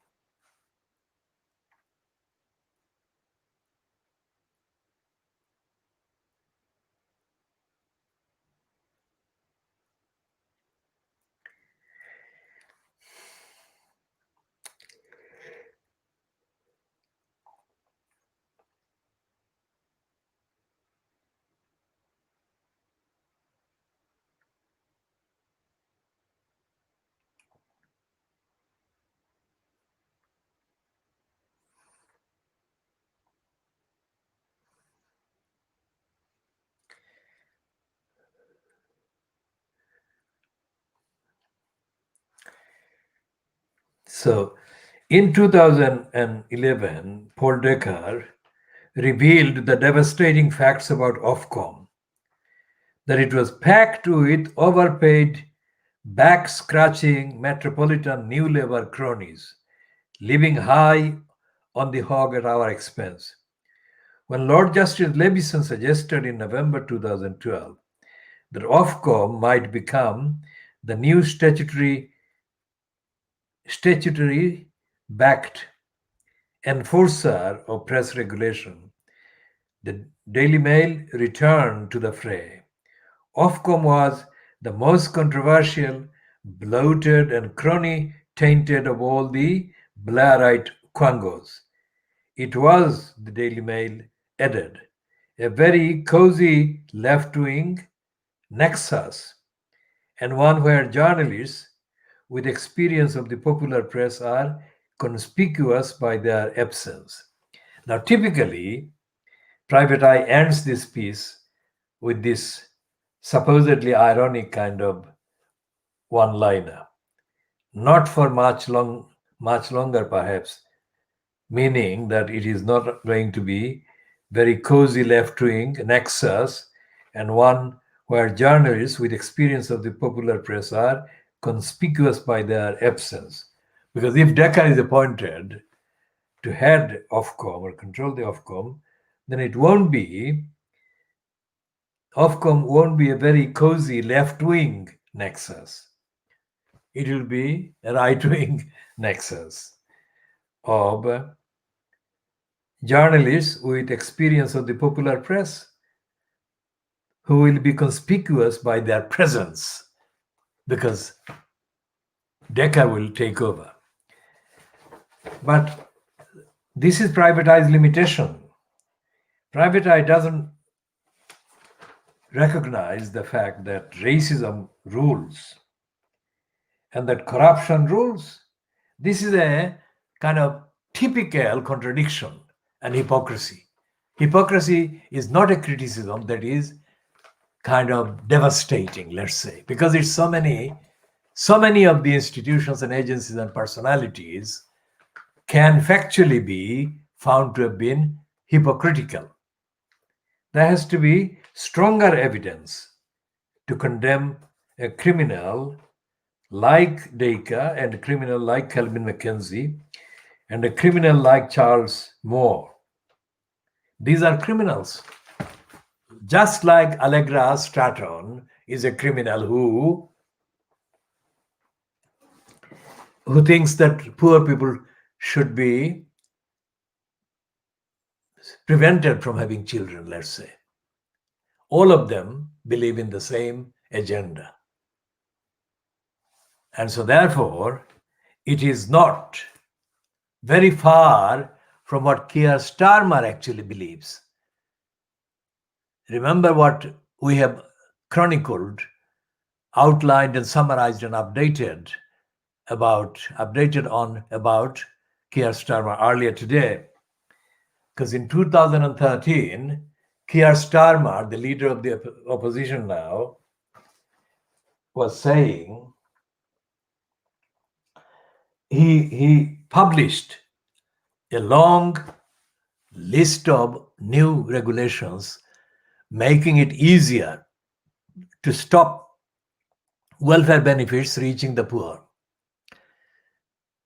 So in 2011, Paul Decker revealed the devastating facts about Ofcom, that it was packed with overpaid, back-scratching metropolitan new labor cronies, living high on the hog at our expense. When Lord Justice Levison suggested in November 2012 that Ofcom might become the new statutory backed enforcer of press regulation, the Daily Mail returned to the fray. Ofcom was the most controversial, bloated, and crony tainted of all the Blairite quangos. It was, the Daily Mail added, a very cozy left wing nexus, and one where journalists with experience of the popular press are conspicuous by their absence. Now, typically, Private Eye ends this piece with this supposedly ironic kind of one-liner. Not for much longer, perhaps, meaning that it is not going to be very cozy left-wing nexus and one where journalists with experience of the popular press are conspicuous by their absence. Because if Decker is appointed to head Ofcom or control the Ofcom, then Ofcom won't be a very cozy left-wing nexus. It will be a right-wing nexus of journalists with experience of the popular press who will be conspicuous by their presence because Decker will take over. But this is Private Eye's limitation. Private Eye doesn't recognize the fact that racism rules and that corruption rules. This is a kind of typical contradiction and hypocrisy. Hypocrisy is not a criticism that is kind of devastating, let's say, because it's so many of the institutions and agencies and personalities can factually be found to have been hypocritical. There has to be stronger evidence to condemn a criminal like Dacre and a criminal like Calvin Mackenzie and a criminal like Charles Moore. These are criminals. Just like Allegra Stratton is a criminal who thinks that poor people should be prevented from having children, let's say. All of them believe in the same agenda. And so therefore, it is not very far from what Keir Starmer actually believes. Remember what we have chronicled, outlined and summarized and updated about Keir Starmer earlier today. Because in 2013, Keir Starmer, the leader of the opposition now, was saying he published a long list of new regulations making it easier to stop welfare benefits reaching the poor.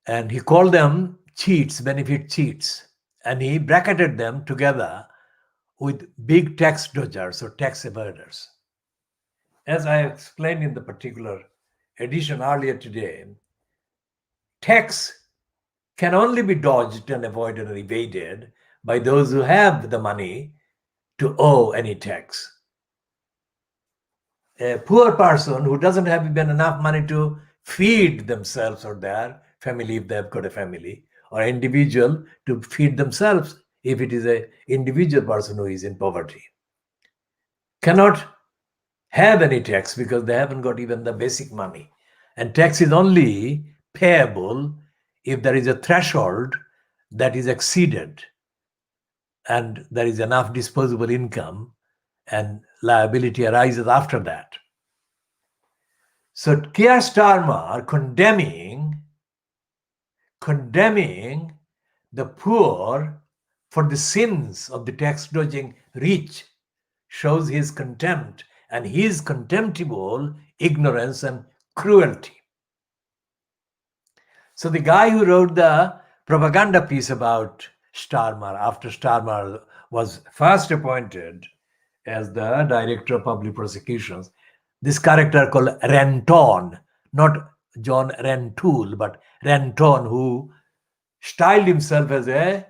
And he called them cheats, benefit cheats. And he bracketed them together with big tax dodgers or tax evaders. As I explained in the particular edition earlier today, tax can only be dodged and avoided or evaded by those who have the money to owe any tax. A poor person who doesn't have even enough money to feed themselves or their family, if they've got a family, or an individual to feed themselves, if it is an individual person who is in poverty, cannot have any tax because they haven't got even the basic money. And tax is only payable if there is a threshold that is exceeded and there is enough disposable income and liability arises after that. So Keir Starmer condemning the poor for the sins of the tax dodging rich shows his contempt and his contemptible ignorance and cruelty. So the guy who wrote the propaganda piece about Starmer after Starmer was first appointed as the director of public prosecutions, this character called Renton, not John Rentoul, but Renton, who styled himself as a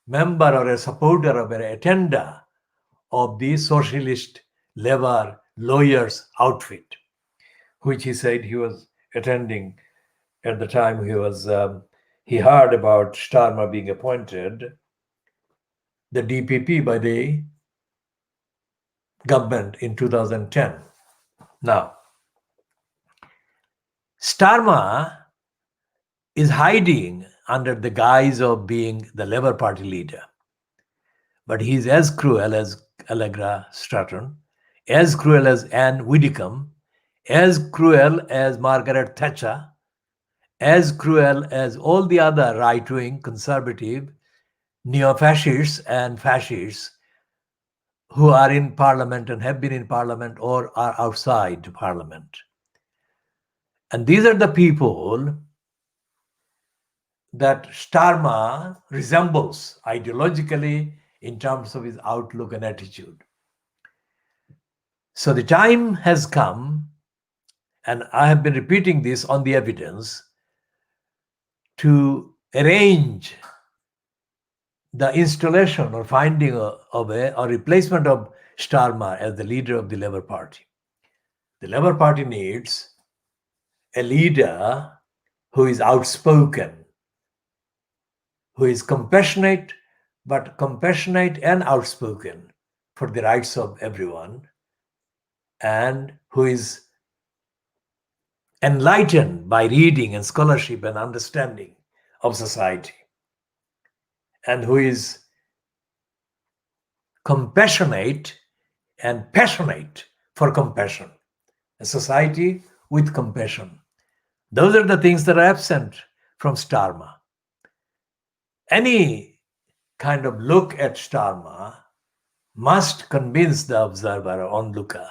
member or a supporter or an attender of the socialist labor lawyers outfit, which he said he was attending at the time he heard about Starmer being appointed the DPP by the government in 2010. Now, Starmer is hiding under the guise of being the Labour Party leader. But he's as cruel as Allegra Stratton, as cruel as Anne Widdecombe, as cruel as Margaret Thatcher, as cruel as all the other right-wing, conservative, neo-fascists and fascists who are in parliament and have been in parliament or are outside parliament. And these are the people that Starmer resembles ideologically in terms of his outlook and attitude. So the time has come, and I have been repeating this on the evidence, to arrange the installation or finding of a replacement of Starmer as the leader of the Labour Party. The Labour Party needs a leader who is outspoken, who is compassionate and outspoken for the rights of everyone, and who is enlightened by reading and scholarship and understanding of society, and who is compassionate and passionate for compassion, a society with compassion. Those are the things that are absent from Starmer. Any kind of look at Starmer must convince the observer or onlooker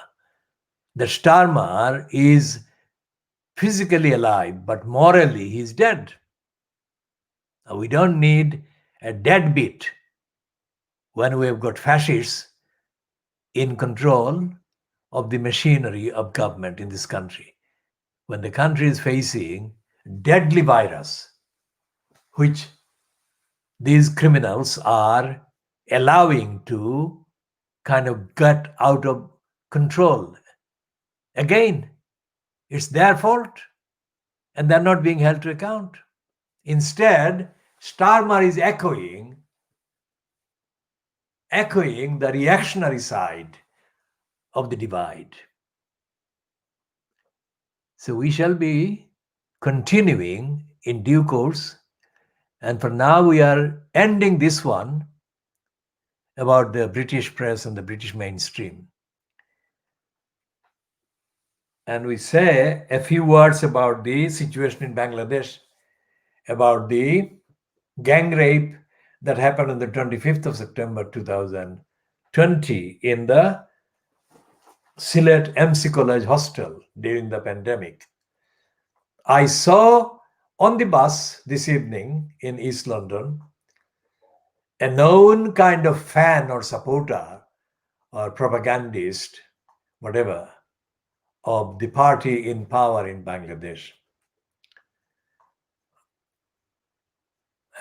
The Starmer is physically alive, but morally he's dead. We don't need a deadbeat when we have got fascists in control of the machinery of government in this country. When the country is facing deadly virus, which these criminals are allowing to kind of get out of control. Again, it's their fault and they're not being held to account. Instead, Starmer is echoing the reactionary side of the divide. So we shall be continuing in due course. And for now, we are ending this one about the British press and the British mainstream. And we say a few words about the situation in Bangladesh, about the gang rape that happened on the 25th of September 2020 in the Sylhet MC College hostel during the pandemic. I saw on the bus this evening in East London a known kind of fan or supporter or propagandist, whatever, of the party in power in Bangladesh.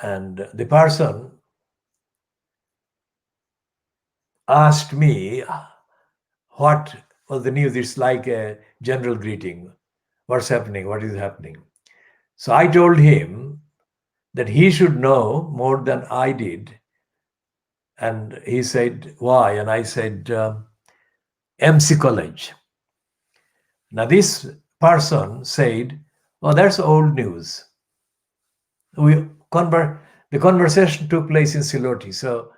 And the person asked me what was the news. It's like a general greeting. What's happening? What is happening? So I told him that he should know more than I did. And he said, why? And I said, MC College. Now this person said, oh, that's old news. The conversation took place in Siloti. So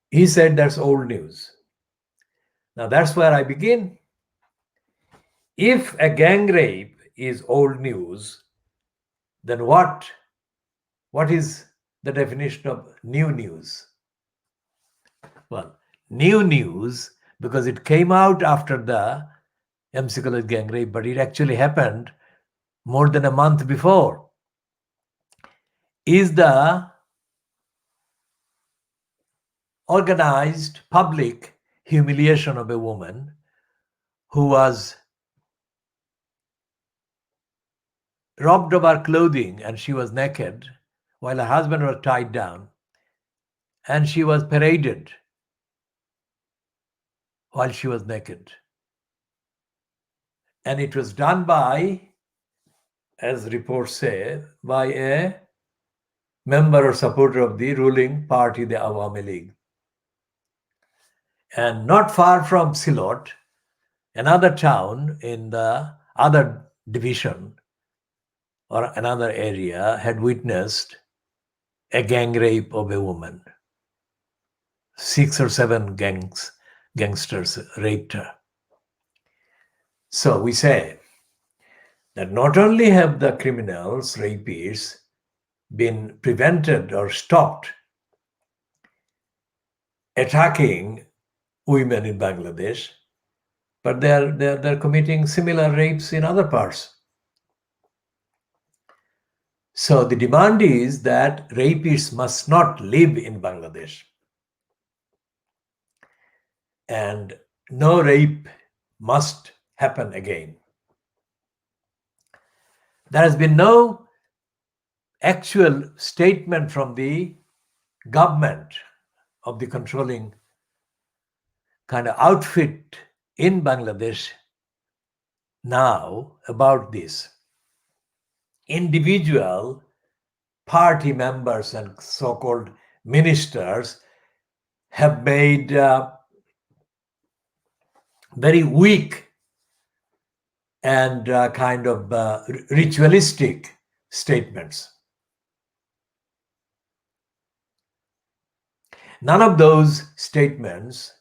he said that's old news. Now that's where I begin. If a gang rape is old news, then what is the definition of new news? Well, new news, because it came out after the MC College gang rape, but it actually happened more than a month before, is the organized public humiliation of a woman who was robbed of her clothing and she was naked while her husband was tied down, and she was paraded while she was naked. And it was done by, as reports say, by a member or supporter of the ruling party, the Awami League. And not far from Silot, another town in the other division or another area had witnessed a gang rape of a woman. 6 or 7 gangsters raped her. So we say that not only have the criminals, rapists, been prevented or stopped attacking women in Bangladesh, but they're committing similar rapes in other parts. So the demand is that rapists must not live in Bangladesh. And no rape must happen again. There has been no actual statement from the government of the controlling kind of outfit in Bangladesh now about this. Individual party members and so-called ministers have made very weak and kind of ritualistic statements. None of those statements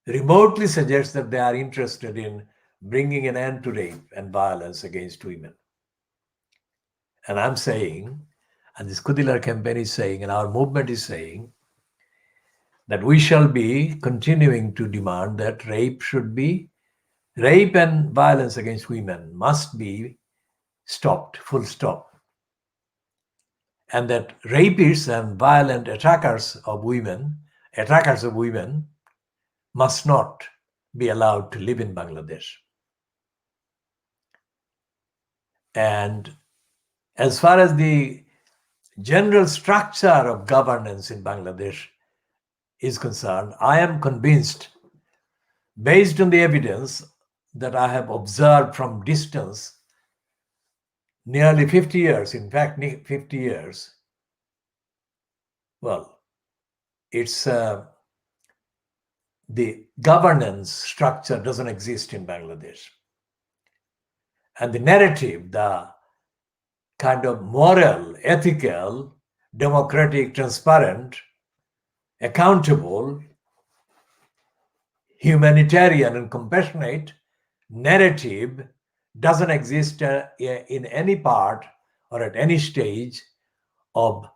remotely suggest that they are interested in bringing an end to rape and violence against women. And I'm saying, and this KhoodeelaR campaign is saying, and our movement is saying, that we shall be continuing to demand that rape should be Rape and violence against women must be stopped, full stop. And that rapists and violent attackers of women must not be allowed to live in Bangladesh. And as far as the general structure of governance in Bangladesh is concerned, I am convinced, based on the evidence that I have observed from distance, nearly 50 years, in fact, 50 years, well, it's the governance structure doesn't exist in Bangladesh. And the narrative, the kind of moral, ethical, democratic, transparent, accountable, humanitarian, and compassionate narrative doesn't exist in any part or at any stage of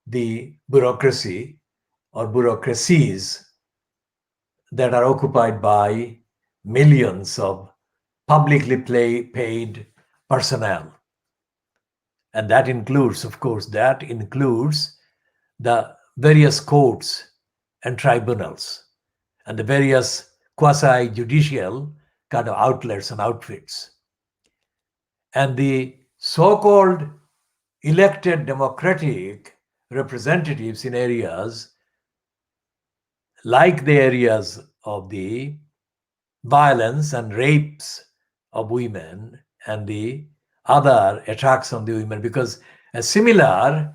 the bureaucracy or bureaucracies that are occupied by millions of publicly paid personnel. And that includes, of course, the various courts and tribunals and the various quasi-judicial kind of outlets and outfits. And the so-called elected democratic representatives in areas like the areas of the violence and rapes of women and the other attacks on the women, because a similar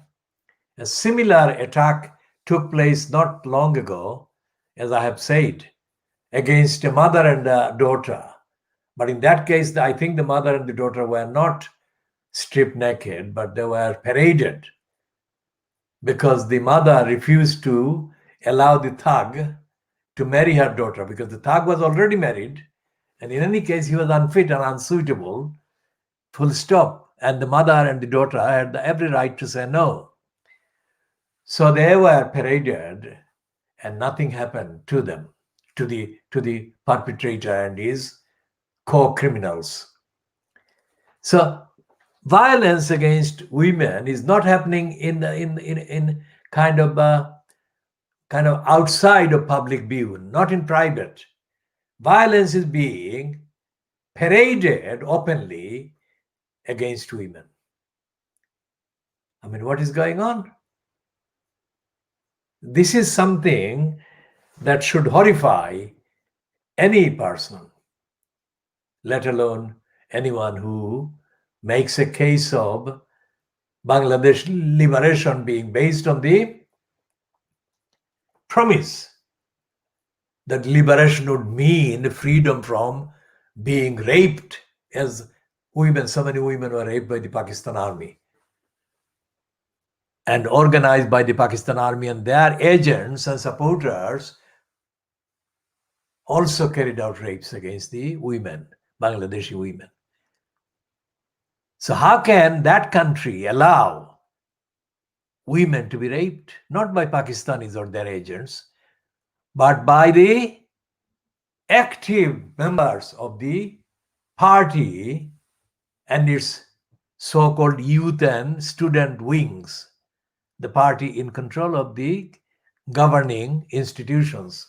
attack took place not long ago, as I have said, against a mother and a daughter. But in that case, I think the mother and the daughter were not stripped naked, but they were paraded because the mother refused to allow the thug to marry her daughter, because the thug was already married, and in any case, he was unfit and unsuitable, full stop. And the mother and the daughter had every right to say no. So they were paraded, and nothing happened to them, to the perpetrator and his co-criminals. So violence against women is not happening in kind of outside of public view, not in private. Violence is being paraded openly against women. I mean, what is going on? This is something that should horrify any person, let alone anyone who makes a case of Bangladesh liberation being based on the promise that liberation would mean freedom from being raped, as so many women were raped by the Pakistan army and organized by the Pakistan army, and their agents and supporters also carried out rapes against the women, Bangladeshi women. So how can that country allow women to be raped? Not by Pakistanis or their agents, but by the active members of the party and its so-called youth and student wings, the party in control of the governing institutions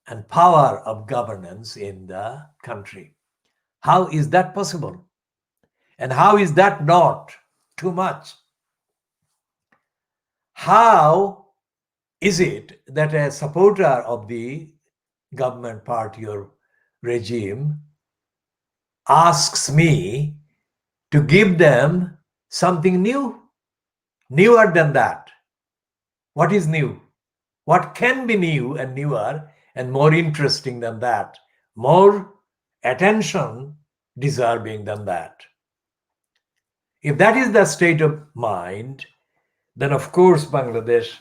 and power of governance in the country. How is that possible? And how is that not too much? How is it that a supporter of the government party or regime asks me to give them something new, newer than that? What is new? What can be new and newer and more interesting than that? More attention deserving than that? If that is the state of mind, then of course Bangladesh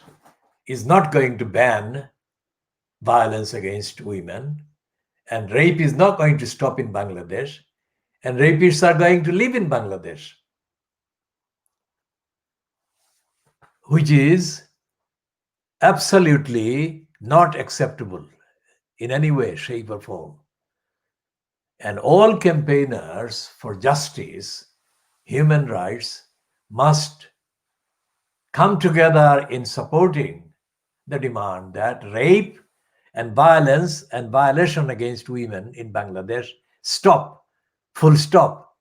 is not going to ban violence against women, and rape is not going to stop in Bangladesh, and rapists are going to live in Bangladesh, which is absolutely not acceptable in any way, shape, or form. And all campaigners for justice, human rights, must come together in supporting the demand that rape and violence and violation against women in Bangladesh stop, full stop,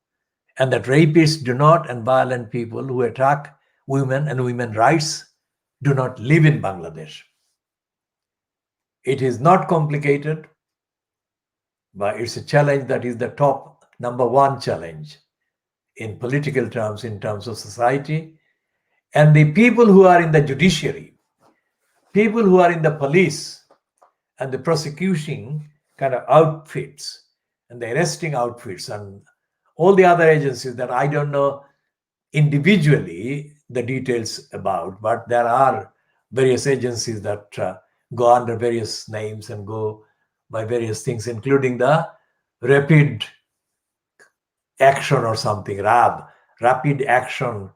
and that rapists do not and violent people who attack women and women's rights do not live in Bangladesh. It is not complicated, but it's a challenge that is the top number one challenge in political terms, in terms of society. And the people who are in the judiciary, people who are in the police and the prosecuting kind of outfits and the arresting outfits and all the other agencies that I don't know individually the details about, but there are various agencies that go under various names and go by various things, including the rapid action or something, rapid action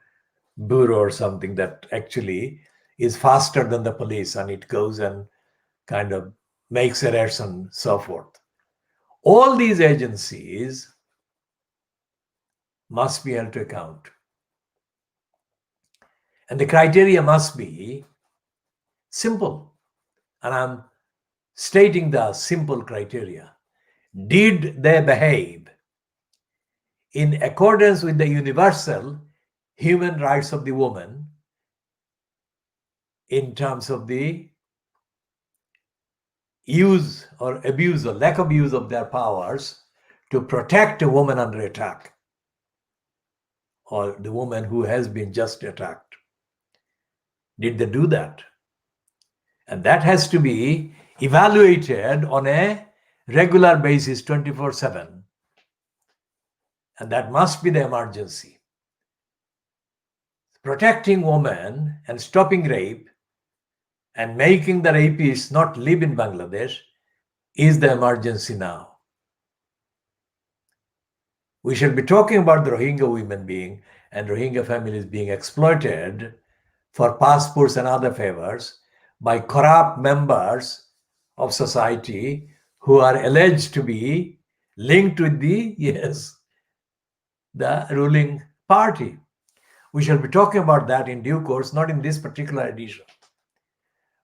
bureau or something, that actually is faster than the police, and it goes and kind of makes arrests and so forth. All these agencies must be held to account. And the criteria must be simple. And I'm stating the simple criteria. Did they behave in accordance with the universal human rights of the woman in terms of the use or abuse or lack of use of their powers to protect a woman under attack, or the woman who has been just attacked? Did they do that? And that has to be evaluated on a regular basis, 24/7. And that must be the emergency. Protecting women and stopping rape and making the rapists not live in Bangladesh is the emergency now. We shall be talking about the Rohingya women being and Rohingya families being exploited for passports and other favors by corrupt members of society who are alleged to be linked with the ruling party. We shall be talking about that in due course, not in this particular edition.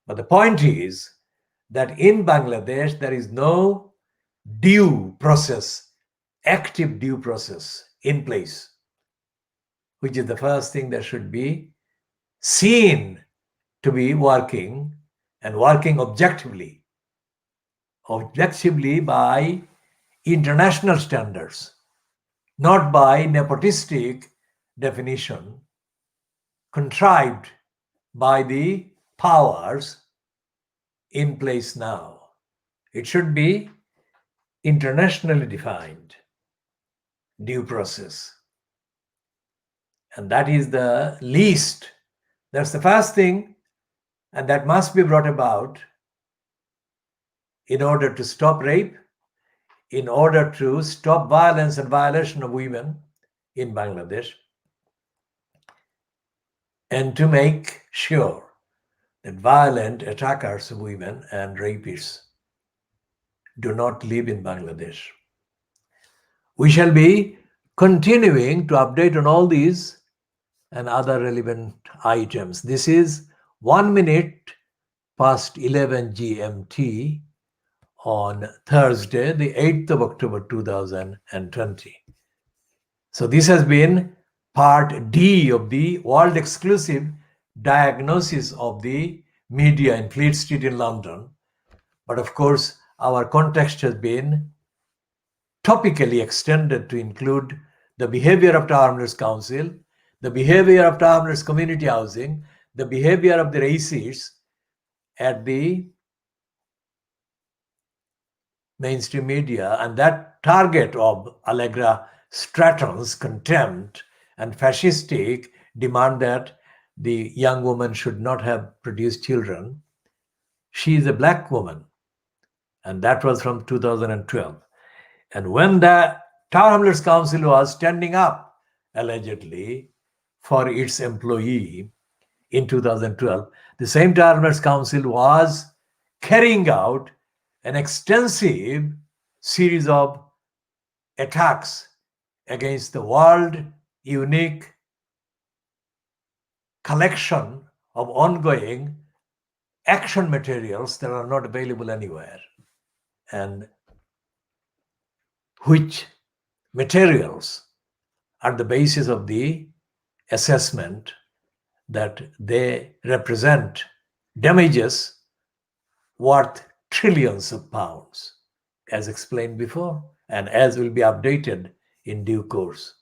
But the point is that in Bangladesh, there is no due process, active due process in place, which is the first thing that should be seen to be working, and working objectively by international standards, not by nepotistic definition contrived by the powers in place now. It should be internationally defined due process. And that is the least. That's the first thing, and that must be brought about in order to stop rape, in order to stop violence and violation of women in Bangladesh, and to make sure that violent attackers of women and rapists do not live in Bangladesh. We shall be continuing to update on all these and other relevant items. This is 1 minute past 11 GMT on Thursday, the 8th of October 2020. So this has been part D of the world exclusive diagnosis of the media in Fleet Street in London. But of course, our context has been topically extended to include the behavior of Tower Hamlets Council, the behavior of Tower Hamlets Community Housing, the behavior of the racists at the mainstream media, and that target of Allegra Stratton's contempt and fascistic demand that the young woman should not have produced children. She is a black woman, and that was from 2012. And when the Tower Hamlets Council was standing up, allegedly, for its employee in 2012, the same Tower Hamlets Council was carrying out an extensive series of attacks against the world unique collection of ongoing action materials that are not available anywhere, and which materials are the basis of the assessment that they represent damages worth trillions of pounds, as explained before, and as will be updated in due course.